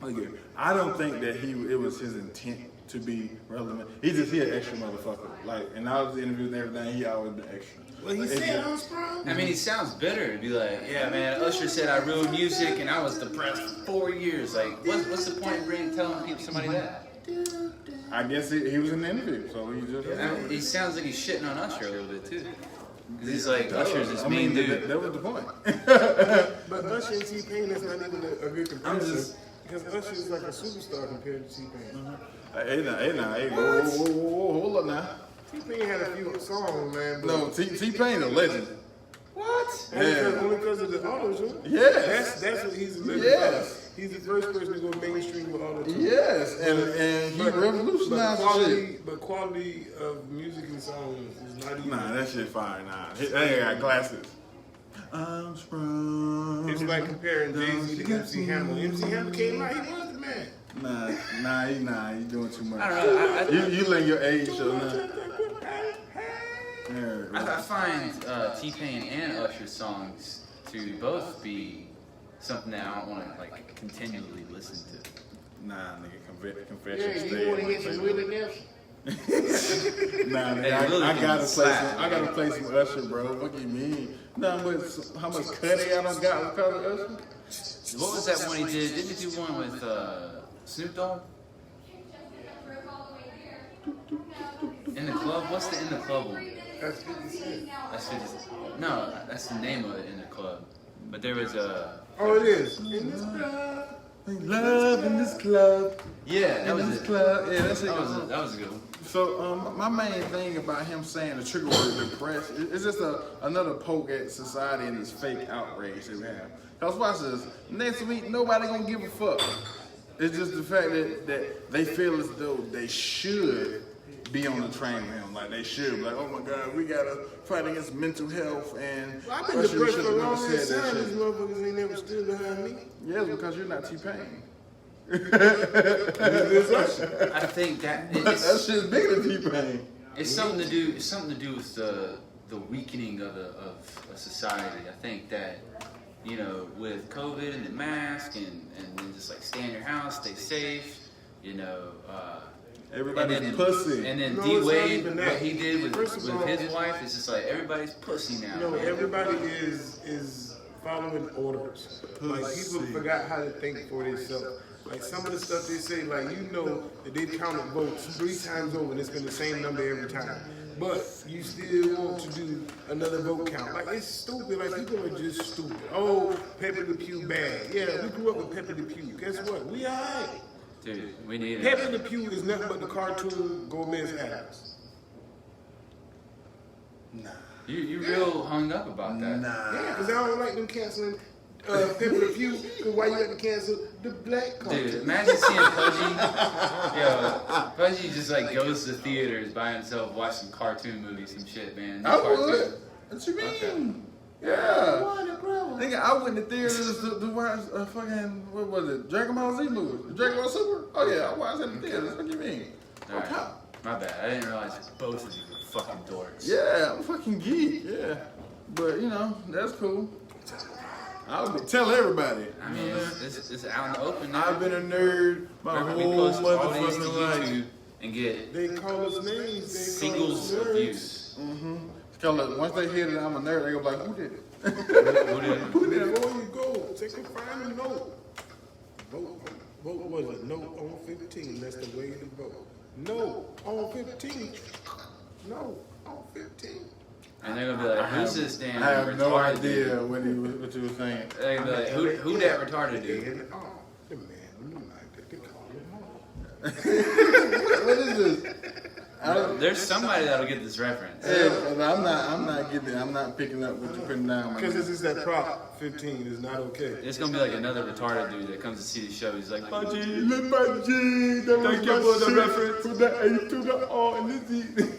B: okay. I don't think that it was his intent to be relevant. He an extra motherfucker. Like, and all the interviews and everything, he always been extra.
C: Well, he
B: It's
C: said
B: just-
C: I'm strong.
A: I mean, he sounds bitter to be like, yeah, man, Usher said I ruined music and I was depressed for 4 years. Like, what's the point in telling people somebody that?
B: I guess he was in the interview, so he just.
A: I mean, he sounds like he's shitting on Usher a little bit too. Because he's like, Usher's this mean dude.
B: That was the point.
C: But Usher and T-Pain is not even a good comparison.
B: just-
C: Because Usher is like a superstar compared to T-Pain.
B: Hey, whoa, hold up now.
C: T-Pain had a few songs, man. But
B: No, T-Pain a legend.
A: What?
C: Only because of the auto-tune.
B: Yes.
C: That's what he's a legend
B: Yes.
C: of. He's the first person to go mainstream with auto-tune.
B: Yes, and he revolutionized the shit.
C: But quality of music and songs is not even.
B: Nah, that shit fire. Nah, they got glasses. I'm strong.
C: It's like comparing Jay-Z to MC Hammer. MC Hammer came out, he was the man.
B: Nah, you doing too much.
A: I don't know.
B: You letting your age show now.
A: I find T-Pain and Usher's songs to both be something that I don't want to like continually listen to.
B: Nah, nigga, confession
C: Yeah,
B: stay.
C: you want to hear some Willie Nelson?
B: Nah,
A: Hey,
B: nigga,
A: Willie
B: I
A: can
B: gotta play
A: slap,
B: some. I gotta play some Usher, bro. What do you mean? Nah, how much cutting I done got because of Usher?
A: What was that one he did? Didn't he do one with Snoop Dogg? In the Club? What's the In the Club one?
C: That's 50 Cent.
A: That's 50. No, that's the name of it, In the Club. But there was a.
C: Oh, it is. In this club.
B: Love in this club.
A: Yeah, that
B: In
A: was
B: this
A: it.
B: club. Yeah, that's it.
A: That was a good one.
B: So, my main thing about him saying the trigger word depressed is just another poke at society and this fake outrage that we have. Cause watch this. Next week, nobody gonna give a fuck. It's just the fact that they feel as though they should be on the train with him. Like they should be like, oh my God, we gotta fight against mental health and
C: I've been
B: Usher
C: depressed
B: should
C: for a
B: have never
C: long
B: said that
C: time. These
B: shit.
C: motherfuckers ain't never stood behind me.
B: Yes, because you're not T-Pain.
C: This Usher.
A: I think that
B: That shit's bigger than T-Pain.
A: it's something to do. It's something to do with the weakening of a society. I think that with COVID and the mask and then just like stay in your house, stay safe.
B: Everybody's
A: and then,
B: pussy.
A: And then
C: No,
A: D
C: it's not
A: Wade,
C: even that.
A: what he did with
C: First of all-
A: his wife, it's just like everybody's pussy now.
C: No,
A: man.
C: everybody is following orders. Like people forgot how to think for themselves. Like some of the stuff they say, like you know that they counted votes 3 times over and it's been the same number every time. But you still want to do another vote count. Like it's stupid, like people are just stupid. Oh, Pepe Le Pew bad. Yeah, we grew up with Pepe Le Pew. Guess what? We alright.
A: Dude, we need
C: Pepe Le Pew is nothing but the cartoon Gomez Adams.
B: Nah.
A: You real hung up about that.
B: Nah.
C: Yeah, because I don't like them canceling Pepe Le Pew. Because why you have to cancel the black cartoon?
A: Dude, imagine seeing Pudgee. Yo, Pudgee just like goes to theaters by himself, watch some cartoon movies, some shit, man.
B: I would. What you mean?
A: Okay.
B: Yeah. Nigga, I went to theaters to watch fucking, what was it? Dragon Ball Z movie. Dragon Ball Super? Oh yeah, I watched it in the theaters. What do you mean?
A: Alright, my bad. I didn't realize both of you were fucking dorks.
B: Yeah, I'm a fucking geek. Yeah. But, you know, that's cool. I'll tell everybody.
A: I mean, it's out in the open now.
B: I've been a nerd my
A: We
B: whole
A: post all these to
B: motherfucking life.
A: YouTube and get
C: They call us names. They
A: singles
C: call
A: of
C: us nerds.
A: views.
B: Mm-hmm. Cause once they hear that I'm a nerd, they go like, who did it?
A: Who did it?
B: Who did it?
C: Before you go, take a final note. Vote was it? No on 15. That's the way to vote. No on 15. No on 15.
A: And they're gonna be like, who's this damn
B: I have no
A: retarded
B: idea
A: dude?
B: what you were saying.
A: They're gonna be like, who that retarded dude?
C: Oh, the man, you like that. They call him home.
B: What is this?
A: There's somebody that'll get this reference.
B: I'm not picking up what you're putting down.
C: Because this is that prop 15 is not okay.
A: It's gonna be like another retarded dude that comes to see the show. He's like, Pudgee,
B: Pudgee, that was
A: thank you for the reference.
B: From the A to the O and the Z.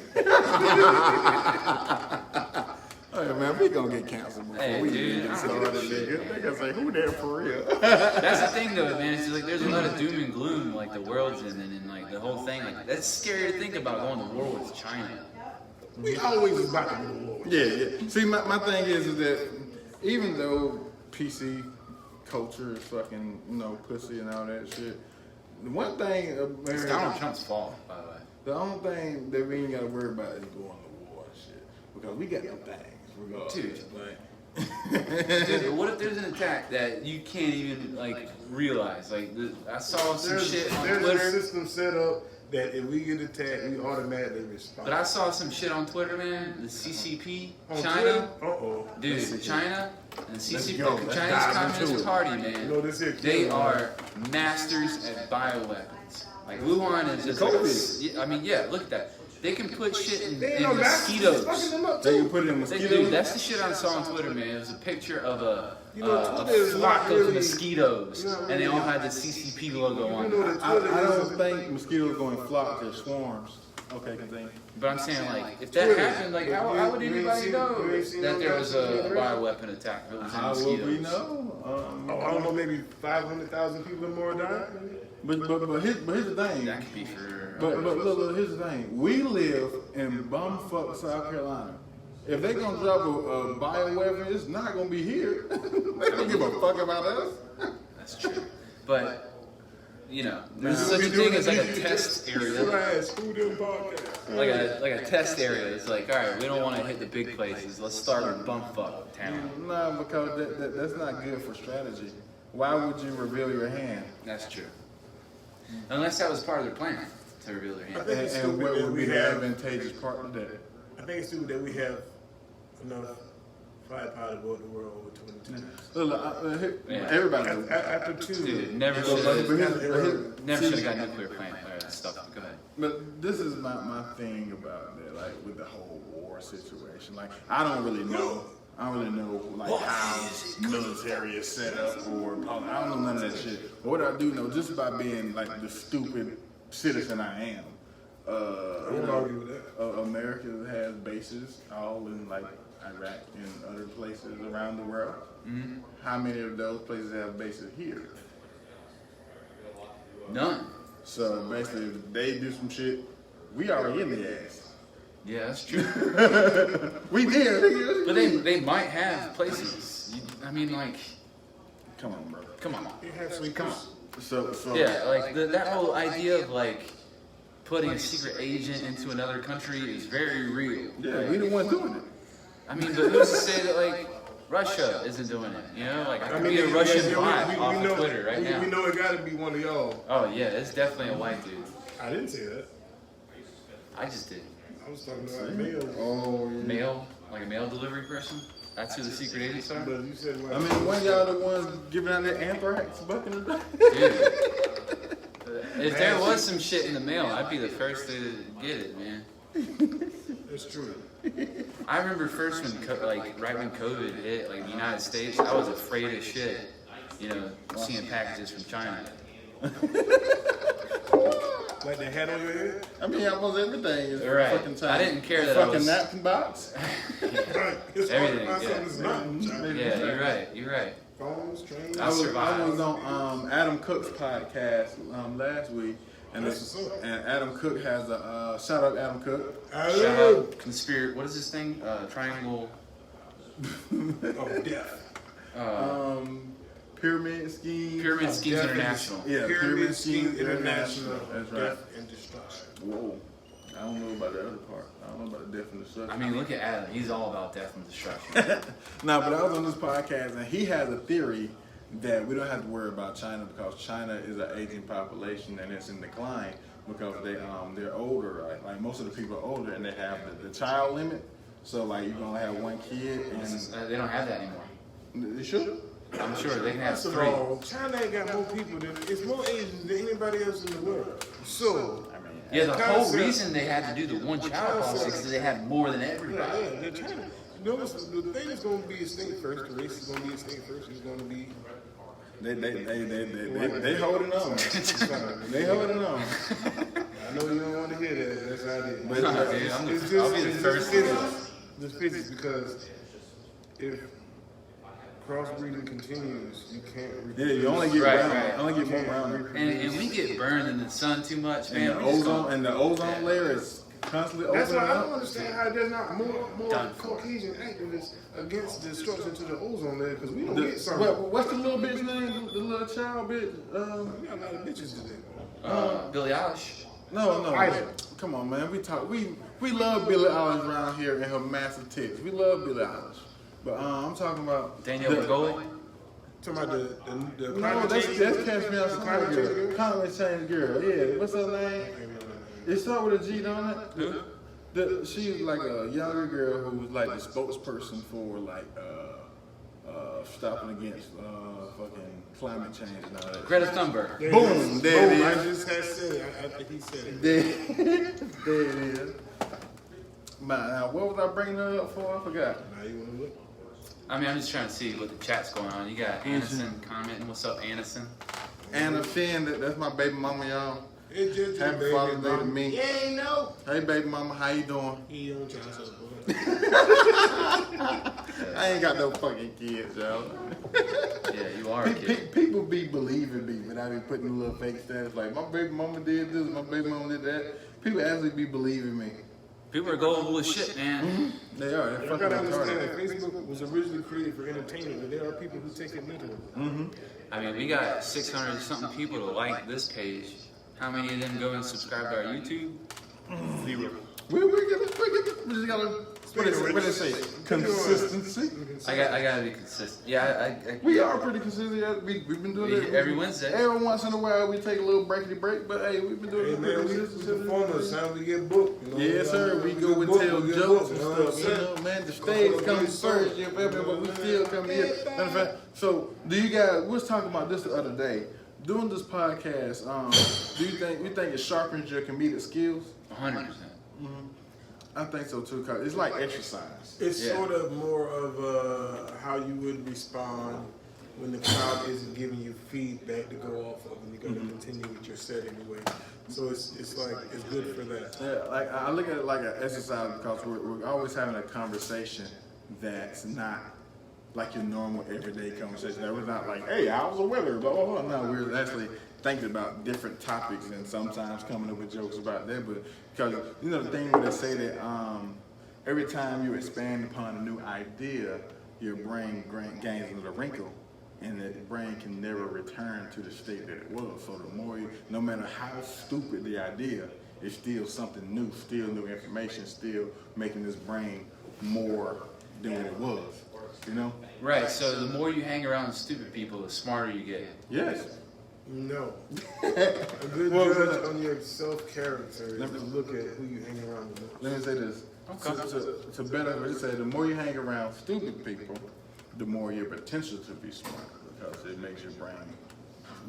B: Hey man, we gonna get canceled before
A: Hey,
B: we
A: dude,
B: even
A: I
B: get
A: don't
B: started,
A: give a shit.
B: nigga. They gonna say, who there for real?
A: That's the thing though, man. It's just like there's a lot of doom and gloom, like the world's in, and like the whole thing. Like that's scary to think about going to war with China.
C: We always about to go to war.
B: Yeah. See, my thing is that even though PC culture is fucking, pussy and all that shit, the one thing
A: It's
B: America,
A: Donald Trump's fault, by the way.
B: the only thing that we ain't gotta worry about is going to war and shit. Because we got them things.
A: Dude.
B: Like,
A: Dude, but what if there's an attack that you can't even like realize? Like I saw some shit on
C: There's a
A: Twitter.
C: system set up that if we get attacked, we automatically respond.
A: But I saw some shit on Twitter, man. The CCP,
C: On
A: China,
C: Twitter?
A: dude, China and CCP,
B: go.
A: the
B: Let's
A: Chinese
B: dive
A: Communist
B: into it.
A: Party,
C: You
A: man.
C: know, this here
A: They
C: killing,
A: are masters at bioweapons. Like Wuhan is just like, I mean, yeah, look at that. They can put shit in
C: They ain't no masters,
A: mosquitoes.
C: fucking them up
B: they
C: too.
B: can put it in
A: They,
B: mosquitoes.
A: dude, that's the shit I saw on Twitter, man. It was a picture of a
C: Twitter is
A: flock
C: not
A: of
C: really-
A: mosquitoes,
C: not
A: and they all
C: really-
A: had the CCP logo on
C: You know
A: it.
C: that
B: I
C: Twitter
B: don't
C: is-
B: think mosquitoes going to flock to swarms. Okay, continue.
A: But I'm saying, like, if that happened, like, how would anybody know that there was a bioweapon attack if it was in
B: How will
A: mosquitoes?
B: we know?
C: I don't know, maybe 500,000 people or more died.
B: But here's the thing.
A: That could be for.
B: But look, here's the thing. We live in bumfuck South Carolina. If they gonna drop a bioweapon, it's not gonna be here. They don't give a fuck about us.
A: That's true. But, there's such a thing as like a test area. Like a test area. It's like, all right, we don't want to hit the big places. Let's start with bumfuck town.
B: No, because that's not good for strategy. Why would you reveal your hand?
A: That's true. Unless that was part of their plan to reveal their hand.
C: think it's
B: And
C: stupid
B: what
C: that
B: would
C: we
B: be the
C: have-
B: advantageous part of that?
C: I think it's stupid that we have enough firepower to go to the world over 22.
B: Look,
A: Yeah.
B: everybody knows.
C: After two,
A: Dude, never
B: But
A: should have
B: here's-
A: got nuclear plant stuff. Go ahead.
B: But this is my thing about that, like with the whole war situation. Like I don't really know like how military is set up or I don't know none of that shit. But what I do know, just by being like the stupid citizen I am,
C: won't argue with that.
B: America has bases all in like Iraq and other places around the world.
A: Mm-hmm.
B: How many of those places have bases here?
A: None.
B: So basically, if they do some shit, we already in the ass.
A: Yeah, that's true.
B: We did. Nigga.
A: But they might have places. I mean, like,
B: Come on, bro.
A: come on.
C: You have some
A: Come on.
B: So
A: Yeah, like that whole idea of like putting a secret agent into another country is very real.
B: yeah, we the one doing it.
A: I mean, but who's to say that like Russia isn't doing it. You know, like I could be a Russian bot off of Twitter right now.
C: We know it got to be one of y'all.
A: Oh yeah, it's definitely a white dude.
C: I didn't say that.
A: I just did.
C: I was talking about male.
B: Oh, yeah.
A: Mail, like a mail delivery person. That's who the secret agents are.
C: But you said
B: I mean, one of y'all the ones giving out that anthrax back in the day.
A: Dude, if there was some shit in the mail, I'd be the first to get it, man.
C: It's true.
A: I remember first when, right when COVID hit, like the United States, I was afraid as shit, you know, seeing packages from China.
C: Like the hat on your head?
B: I mean, almost everything is
A: Right.
B: fucking time.
A: I didn't care that I
B: fucking
A: was...
B: napkin box.
C: It's
A: Everything,
C: hard to find something that's not.
A: Yeah, you're right, you're right.
C: Phones, trains.
A: I survived.
B: I was on Adam Cook's podcast last week, and Adam Cook has a shout out Adam Cook.
A: Shout out Conspiracy, what is this thing? Triangle...
C: of death.
B: Pyramid Scheme.
A: Pyramid Schemes International.
B: Yeah,
C: Pyramid Scheme International.
B: That's right.
C: Death and destruction.
B: Whoa. I don't know about the other part. I don't know about the death and destruction.
A: I mean, look at Adam. He's all about death and destruction.
B: No, but I was on this podcast, and he has a theory that we don't have to worry about China because China is an aging population and it's in decline because they're older. Right? Like most of the people are older, and they have the child limit. So like you're gonna have one kid, and
A: They don't have that anymore.
B: they should.
A: I'm sure they can have
C: First of
A: 3.
C: all, China ain't got more people than it's more Asians than anybody else in the world. So
A: Yeah, the whole
C: concept-
A: reason they had to do the one-child policy is because they had more than everybody.
C: yeah, they're China. You know, the thing is going to be extinct first. The race is going to be extinct first. It's going to be.
B: They holding on. They holding on.
C: I know you don't want to hear that. That's how it is.
B: But
A: No, dude, I'll be the first to do it.
C: Just physics, because if crossbreeding continues, you can't.
B: Yeah, you only get
A: Right,
B: round.
A: right.
B: Only get more round.
A: And we get burned in the sun too much, man.
B: And the ozone layer is constantly
C: That's
B: opening
C: why I don't
B: up.
C: understand how there's not more
A: Done for.
C: Caucasian activists against destruction to the ozone layer, because we don't get some.
B: What's the little bitch name? The little child bitch?
C: We got a lot of bitches today.
A: Billie Eilish.
B: No.
C: Idol.
B: Come on, man. We love Billie Eilish around here and her massive tits. We love Billie Eilish. But I'm talking about
A: Danielle Bergoli.
C: Talking about the
B: No, that's Catch Me Outside
C: climate change
B: girl. Climate change girl. Yeah. What's her name? It start with a G, don't it?
A: Who?
B: She's like a younger girl who was like the spokesperson for like stopping against fucking climate change and all that.
A: Greta Thunberg.
B: Boom, there it
C: I
B: is.
C: just had said it. I think he said it.
B: There it is. Now, what was I bringing her up for? I forgot.
C: Now you want to look?
A: I mean, I'm just trying to see what the chat's going on. You got Anderson commenting. What's up, Anderson?
B: Anna Finn, that's my baby mama, y'all.
C: It just
B: Happy Father's Day to me.
C: You ain't know.
B: Hey, baby mama, how you doing?
C: He don't child support.
B: I ain't got no fucking kids, y'all.
A: Yeah, you are a kid.
B: People be believing me when I be putting a little fake status like my baby mama did this, my baby mama did that. People actually be believing me.
A: People are gullible as shit, man.
B: They are. They're
C: You
B: fucking
C: gotta understand that
B: retarded.
C: Facebook was originally created for entertainment, but there are people who take it literally.
A: I mean, we got 600 something people to like this page. How many of them go and subscribe to our YouTube?
C: 0.
B: We just gotta. What did it say? Consistency.
A: I gotta be consistent. Yeah,
B: We are pretty consistent. We've been doing it
A: every Wednesday.
B: Every once in a while, we take a little breakity break, but hey, we've been doing
C: Hey
B: it
C: man,
B: pretty
C: we
B: consistent.
C: perform us. How we get booked? You know,
B: Yes, sir. We go and tell jokes and stuff. You know, man, the stage comes first. You feel me? But we still come here. Matter of fact, so do you guys? We was talking about this the other day. Doing this podcast, do you think it sharpens your comedic skills?
A: 100%.
B: I think so too. Cause it's like exercise.
C: It's
A: Yeah.
C: sort of more of how you would respond when the crowd isn't giving you feedback to go off of, and you're going to continue with your set anyway. So it's like it's good for that.
B: Yeah, like I look at it like an exercise because we're always having a conversation that's not like your normal everyday conversation. That we're not like, hey, I was a weather, blah, blah, blah. No, we're actually thinking about different topics and sometimes coming up with jokes about that. But because, you know, the thing where they say that every time you expand upon a new idea, your brain gains a wrinkle, and the brain can never return to the state that it was. So the more you, no matter how stupid the idea, it's still something new, still new information, still making this brain more than what it was. You know?
A: Right. So the more you hang around stupid people, the smarter you get.
B: Yes.
C: No. A good judge on your self-character is to look at who you hang around with.
B: Let me say this.
A: Okay.
B: To better say, the more you hang around stupid people, the more your potential to be smart, because it makes your brain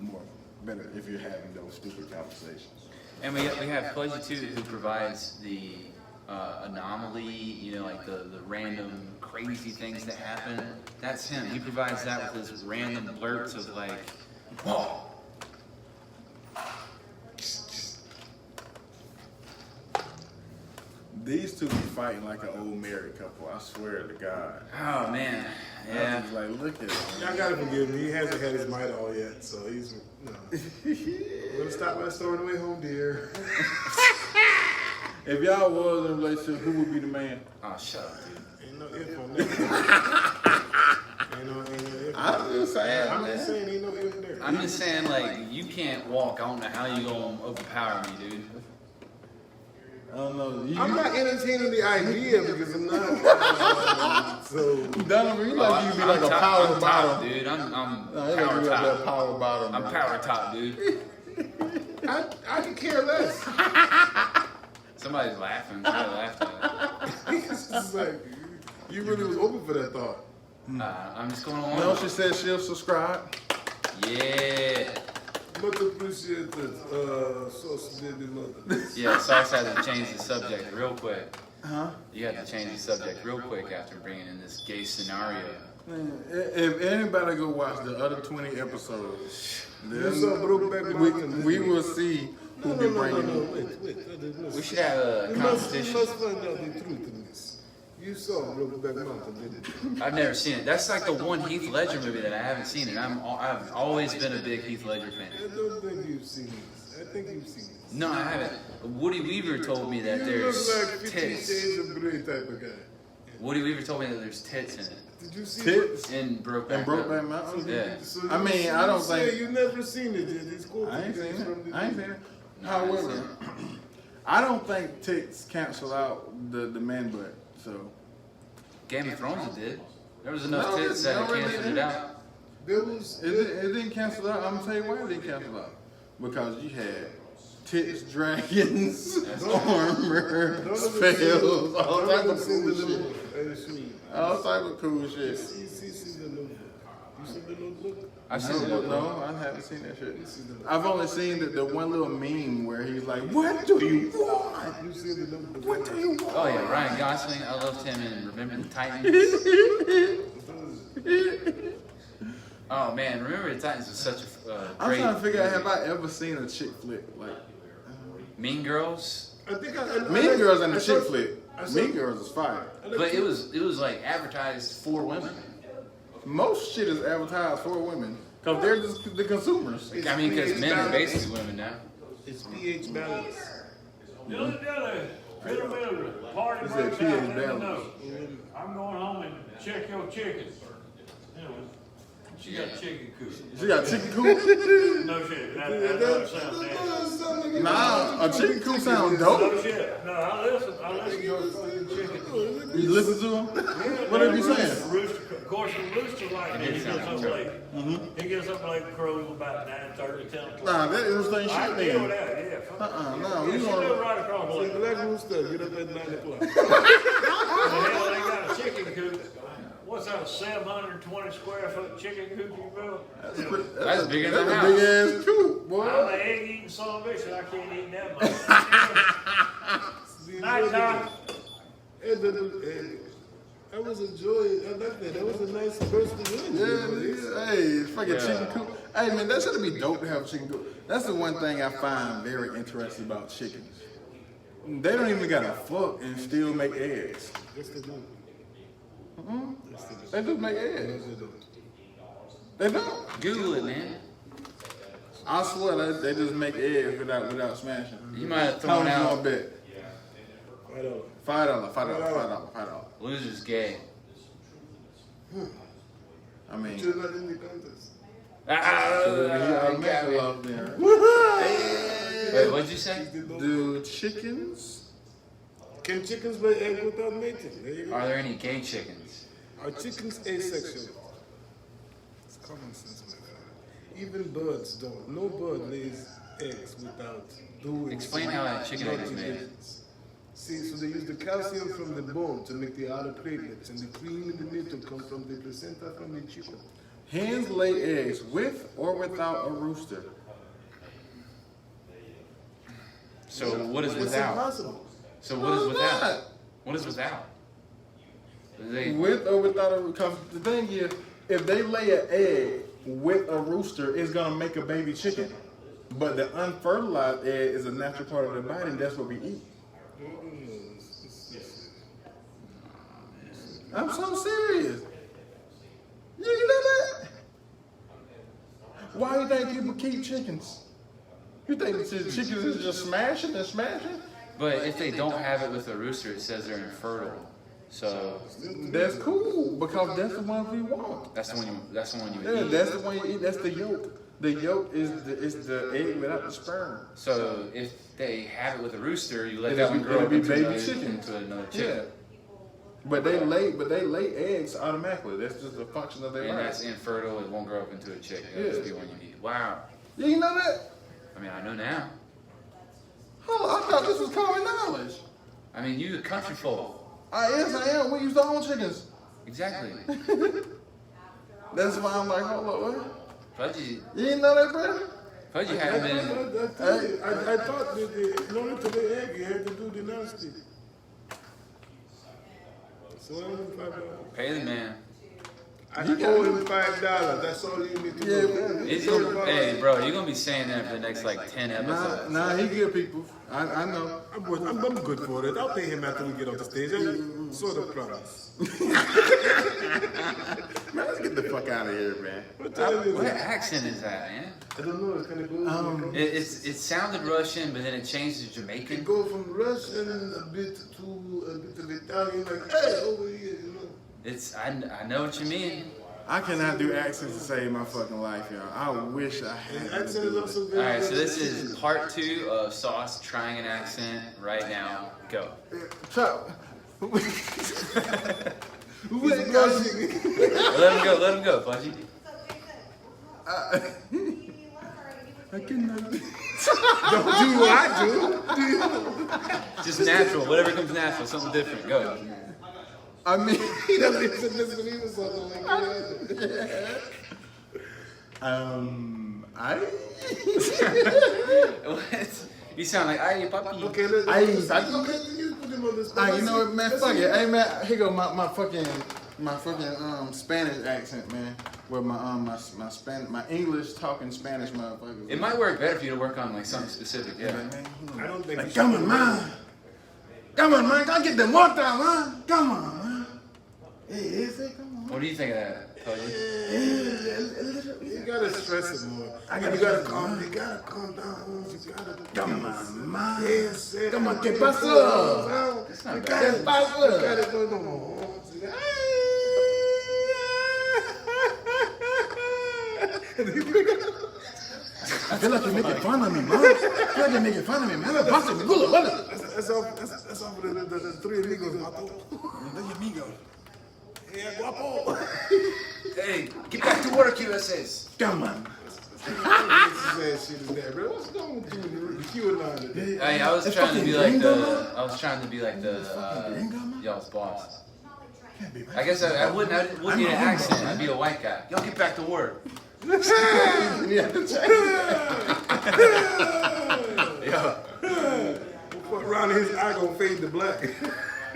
B: more better if you're having those stupid conversations.
A: And we have Pudgee too, who provides the anomaly, you know, like the random crazy things that happen. That's him. He provides that with his random blurts of like, whoa.
B: These two be fighting like an old married couple. I swear to God.
A: Oh man, yeah.
B: I was like, look at him.
C: Y'all gotta forgive me. He hasn't had his might all yet, so he's. No. I'm gonna stop by store on the way home, dear.
B: If y'all was in a relationship, who would be the man?
A: Oh, shut up, dude.
C: Ain't no if on that. Ain't no if.
B: I'm just saying.
C: I'm just saying, ain't no if there.
A: I'm just saying, like, you can't walk. I don't know how you gonna overpower me, dude.
B: I don't know.
C: I'm not entertaining the idea because I'm not. So
B: Donovan, you like you be like a power
A: I'm
B: bottom.
A: top, dude. I'm
B: No,
A: power
B: you like you
A: top.
B: that power bottom.
A: I'm
B: man.
A: power top, dude.
C: I could care less.
A: Somebody's laughing. Somebody laughed at
C: It's just like you really was open for that thought.
A: it. I'm just going on.
B: No, she said she'll subscribe.
A: Yeah.
C: Much appreciate this. Sauce did the mother.
A: Yeah, Sauce had to change the subject real quick.
B: Huh?
A: You had to change the subject real quick after bringing in this gay scenario.
B: Man, if anybody go watch the other 20 episodes, then we will see who be bringing
C: Wait.
A: We should have a
C: You
A: competition.
C: must find out the truth in this. You saw Brokeback Mountain, didn't you?
A: I've never seen it. That's like the one Heath Ledger movie that I haven't seen, and I've always been a big Heath Ledger fan.
C: I don't think you've seen this. I think you've seen this.
A: No, I haven't. Woody Weaver told me that
C: You
A: there's
C: look like 50
A: tits.
C: Shades of Grey type of guy.
A: Woody Weaver told me that there's tits in it.
C: Did you see
B: tits
A: In Brokeback
B: and Brokeback
A: Mountain.
B: Mountain.
A: Yeah.
C: So
B: I mean, I don't
C: say
B: think-
C: you never seen it. It's cool.
B: I ain't seen it. I ain't seen it.
A: No,
B: However, I don't think tits cancel out the man butt. So
A: Game of Thrones it did. There was enough
B: No,
A: tits that it
B: no, it
A: canceled it
B: didn't.
A: out.
C: There was.
B: it didn't cancel out. I'm gonna tell you why it didn't cancel out. Because you had tits, dragons, armor, spells, all type of cool shit. All type of cool shit.
C: You see the notebook. You see the notebook?
A: I've seen it.
B: No, I haven't seen that shit. I've only seen the one little meme where he's like, "What do you want?
C: You see the notebook?
B: What do you want?"
A: Oh yeah, Ryan Gosling. I loved him in Remember the Titans. Oh man, Remember the Titans was such a
B: I'm
A: great.
B: trying to figure out, have I ever seen a chick flick like
A: Mean Girls.
C: I think
B: Mean Girls and
C: I
B: the
C: saw-
B: chick flick?
C: I saw-
B: Mean Girls is fire.
A: But it was like advertised for women.
B: Most shit is advertised for women because they're just the consumers.
A: I mean, because men are basically women now.
C: It's pH balance.
D: Party
B: He said
D: breaks
B: pH
D: out, let me
B: balance.
D: know. I'm going home and check your chickens. You know, she got a chicken coop.
B: She got chicken coop.
D: No shit, that doesn't sound nasty.
B: Nah, a chicken coop sound
D: No
B: dope.
D: shit, no, I listen to your fucking chickens.
B: You listen to them? What are you saying?
D: Rooster, of course, the rooster like he gets up late. He gets up late and crows about 9:30, 10 o'clock.
B: Nah, that is the thing
D: I
B: shit
D: deal with
B: then.
D: that, yeah. Fuck.
B: Nah, we
D: She live
B: gonna.
D: right across the
C: See,
D: lake.
C: black rooster, get up at 9 o'clock.
D: The hell, they got a chicken coop. What's that, a 720 square foot chicken coop you built?
A: That's bigger than
B: That's
A: the
B: a big
A: house.
B: ass coop,
D: I'm
B: boy.
D: an egg eating son of a bitch, and I can't eat that much. Night time.
C: I was enjoying. I like that. That was a nice burst of energy.
B: Yeah, hey, it's fucking chicken coop. Hey man, that should be dope to have a chicken coop. That's the one thing I find very interesting about chickens. They don't even gotta fuck and still make eggs.
C: Yes, they do.
B: They just make eggs. They don't.
A: Google it, man.
B: I swear they just make eggs without smashing.
A: You might have
B: How
A: thrown
B: much you
A: out
B: gonna bet? $5.
A: losers gay.
B: I mean,
C: You're not in the contest.
B: he automatically lost there.
A: Wait, what'd you say?
B: Do chickens?
C: Can chickens lay eggs without mating? There you go.
A: Are there any gay chickens?
C: Are chickens asexual? It's common sense, my friend. Even birds don't. No bird lays eggs without doing.
A: Explain how a chicken egg is made.
C: See, so they use the calcium from the bone to make the outer platelets, and the cream in the middle comes from the placenta from the chicken.
B: Hens lay eggs with or without a rooster.
A: So what is
C: It's
A: without?
C: impossible.
A: So what is without? What is without? They,
B: With or without a rooster. Because the thing is, if they lay an egg with a rooster, it's going to make a baby chicken. But the unfertilized egg is a natural part of the body, and that's what we eat. I'm so serious. You know that? Why do you think people keep chickens? You think the chickens is just smashing and smashing?
A: but if they don't have it with a rooster, it says they're infertile. So
B: That's cool, because that's the one we want.
A: that's the one you. That's the one you
B: Yeah,
A: would eat.
B: that's the one you eat. That's the yolk. The yolk is the egg without the sperm.
A: So if they have it with a rooster, you let
B: It'll
A: that one
B: be-
A: grow
B: it'll
A: up
B: be
A: into
B: baby
A: another,
B: chicken.
A: into another
B: Yeah.
A: chicken.
B: But they lay eggs automatically. That's just a function of their
A: And
B: life.
A: that's infertile. It won't grow up into a chick. It'll
B: Yeah.
A: just be one you eat. Wow.
B: Yeah, you know that?
A: I mean, I know now.
B: Oh, I thought this was common knowledge.
A: I mean, you a country folk.
B: Yes, I am. We used to own chickens.
A: Exactly.
B: That's why I'm like, hold up, what?
A: Pudgee,
B: You didn't know that, bro?
A: Pudgee hadn't been.
C: I thought that in order to lay egg, you had to do the nasty. So I owe him $5.
A: Pay the man.
C: I owe him $5. That's all you need to
B: Yeah,
C: know.
B: man.
A: It's gonna, hey, bro, you're gonna be saying that for the next like 10 episodes.
B: Nah, he good people. I know.
C: I'm good for it. I'll pay him after we get off the stage. I sort of promise.
B: Man, let's get the fuck out of here, man.
C: What time is
A: What
C: it?
A: accent is that, man?
C: I don't know. It's kind of cool.
A: It sounded Russian, but then it changed to
C: It
A: Jamaican.
C: go from Russian a bit to a bit of Italian, like hey over here, you know.
A: It's I know what you mean.
B: I cannot do accents to save my fucking life, y'all. I wish I
C: And
B: had.
C: accent is also
A: All
C: very.
A: right, so this is part 2 of Sauce trying an accent right now. Go.
B: Chop.
C: He's blushing.
A: Let him go, Pudgee.
B: I cannot.
C: Don't do what I do.
A: Just natural, whatever comes natural, something different. Go.
B: I mean,
C: He doesn't even listen to me or something like that.
A: What? You sound like ay papi.
C: Okay, let's.
B: Aye.
C: Okay, you put him on the spot.
B: you know what, man?
C: Let's
B: Fuck
C: see.
B: it. Hey, man, here go my fucking Spanish accent, man. With my English talking Spanish motherfuckers.
A: It might work better for you to work on like something specific. Yeah.
C: I don't think.
B: Like, come on, man. Come on, man. Go get the water, man. Come on, man. Hey, is it? Come on.
A: What do you think of that, Pudgee?
C: You gotta stress it more. You gotta calm down. You gotta.
B: Come on, man.
C: Yes,
B: Come on, ¿qué pasó?
A: That's not
C: You
A: bad.
C: gotta.
B: ¿Qué pasó?
C: You gotta go no.
B: I feel like you're making fun of me, man. I feel like you're making fun of me, man. Basta, me gulo, vale.
C: That's all for the three amigos, Mato.
B: Dale, amigo.
C: Yeah, guapo.
A: Hey, get back to work, USS.
B: Come on.
C: That shit is that, bro. What's going on with the QAnon today?
A: Hey, I was
B: It's
A: trying to be
B: fucking
A: like
B: gringo,
A: the.
B: man.
A: I was trying to be like the
B: gringo, man.
A: y'all's boss.
B: Can't be
A: I guess I wouldn't need an accent. I'd be a white guy. Y'all get back to work.
B: We have to change that.
A: Yo,
C: Fuck around his eye gonna fade to black.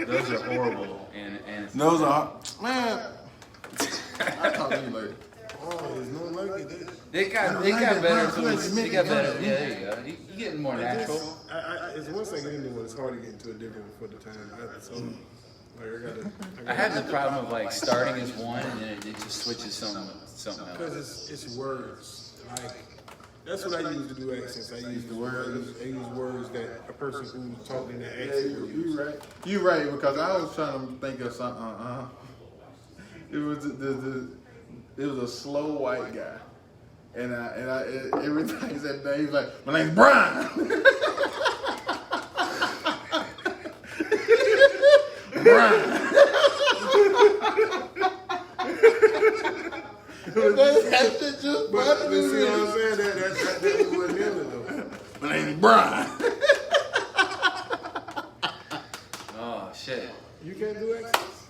A: those are horrible. And
B: Those are, man. I'll talk to you later.
C: Oh, there's no like it.
A: they got better tools. They got better. Yeah, there you go. You getting more natural.
C: It's once I get into it, it's hard to get into a different for the time. I
A: I have the problem of like starting as one and then it just switches something else.
C: because it's words. Like that's what I use to do accents. I use words that a person who's talking that accent would use.
B: You right, because I was trying to think of something. It was it was a slow white guy, and every time he said that, he was like, "My name's Brian." Brian. That shit just
C: But
B: bothered
C: you see what
B: me.
C: I'm saying? That wasn't in it though.
B: My name's Brian.
A: Oh shit.
C: You can't do accents?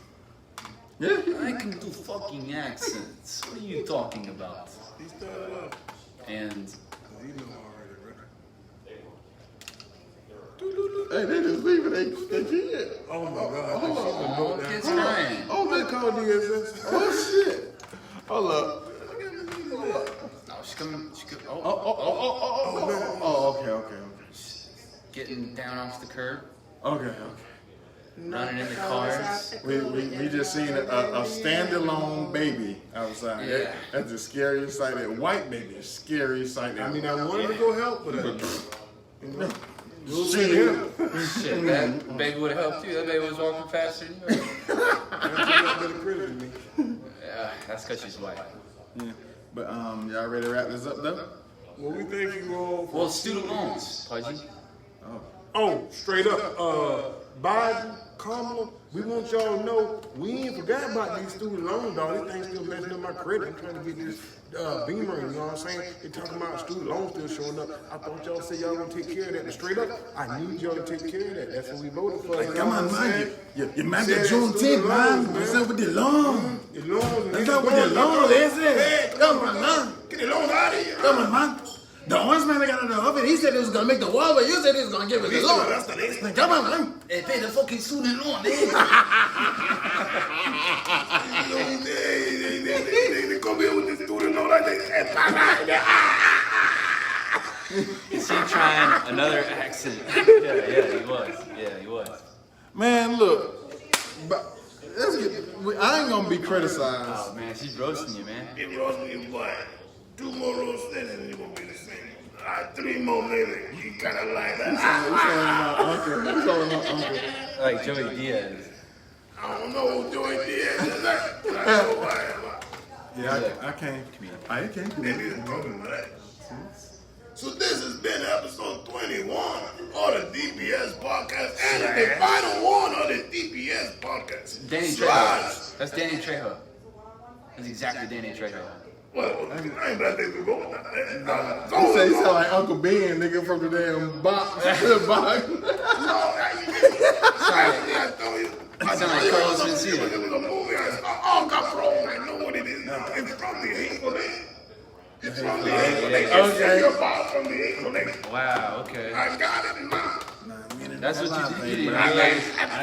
B: Yeah.
A: I can do fucking accents. What are you talking about?
C: He started off.
A: And
C: You know already, bro.
B: Hey, they just leaving they kid.
C: Oh my God.
A: oh, kids crying.
C: Oh, they called DSS.
B: Oh shit. Hold up.
A: Oh, she's coming.
B: Oh, okay.
A: Getting down off the curb,
B: Okay.
A: running into cars.
B: We just seen a standalone baby outside.
A: Yeah.
B: That's the scariest sight. That white baby is scary sight.
C: I mean, I wanted to go help, but we'll see
B: Shit.
C: him.
A: Shit, that baby would have helped you. That baby was walking faster than you. Yeah, that's because she's white.
B: Yeah. But y'all ready to wrap this up though?
C: Well, we thank you all for
A: Well, student loans, Pudgee.
C: Oh, straight up, Biden, Kamala, we want y'all to know we ain't forgot about these student loans, dog. These things still messing up my credit. I'm trying to get this Beamer, you know what I'm saying? They talking about student loans still showing up. I thought y'all said y'all gonna take care of that. But straight up, I need y'all to take care of that. That's what we voted for.
B: Like, come on, man. You man,
C: Said
B: the Juneteenth, man.
C: man.
B: What's up with the loan?
C: The loans,
B: What's up with the loan? Is it? Come on, man.
C: Get the loans out of here.
B: Come on, man. The orange man that got in the oven, he said he was gonna make the wall, but you said he was gonna give us the loan.
C: That's the next thing.
B: Come on, man.
A: Hey, pay the fucking student loan, man.
C: They come here with the student loan like
A: Is he trying another accent? Yeah, he was.
B: Man, look. But I ain't gonna be criticized.
A: Oh man, she's roasting you, man.
C: It was me, boy. 2 more roasts and it won't be the same. 3 more later, he kind of like that.
B: It's all about uncle.
A: Like Joey Diaz.
C: I don't know who Joey Diaz is like, but I know who I am.
B: Yeah, I can't. I can't do
C: They need to talk about that. So this has been episode 21 of the DPS podcast and the final one of the DPS podcast.
A: Danny Trejo. That's Danny Trejo. That's exactly Danny Trejo.
C: Well, I ain't about to go with that.
B: You say you sound like Uncle Ben, nigga, from the damn box.
A: Sorry. I sound like Carlos Mencia.
C: It was a movie. I got wrong. I know what it is now. It's from the Hateful Eight. It's from the Hateful Eight.
B: Okay.
C: It's from the Hateful Eight.
A: Wow, okay.
C: I got it now.
A: That's what you did.
C: I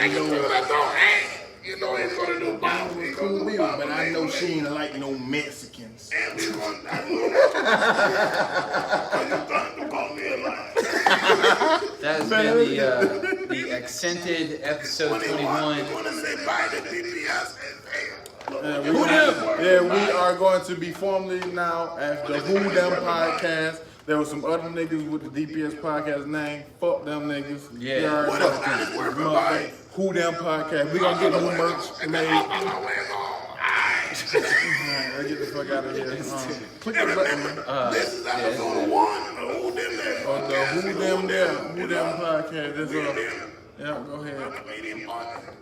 C: know what I thought. Hey, you know he's gonna do Bob. He's gonna
B: Cool
C: do
B: deal,
C: Bob.
B: but I know she ain't like no Mexicans.
C: And we want that. You're trying to call me a liar.
A: That has been the accented episode 21.
C: You want to say bye to DPS and hey,
B: We are going to be formally now as the Who Them Podcast. There was some other niggas with the DPS podcast name. Fuck them niggas.
A: Yeah.
B: You already
C: What
B: know.
C: else got his word for bye?
B: Who Them Podcast. We gonna get new merch made. Alright, let's get the fuck out of here. Click the button.
C: This is episode 1 of the Who Them There.
B: On the Who Them There, Who Them Podcast. That's all. Yeah, go ahead.
C: Comedian Podcast.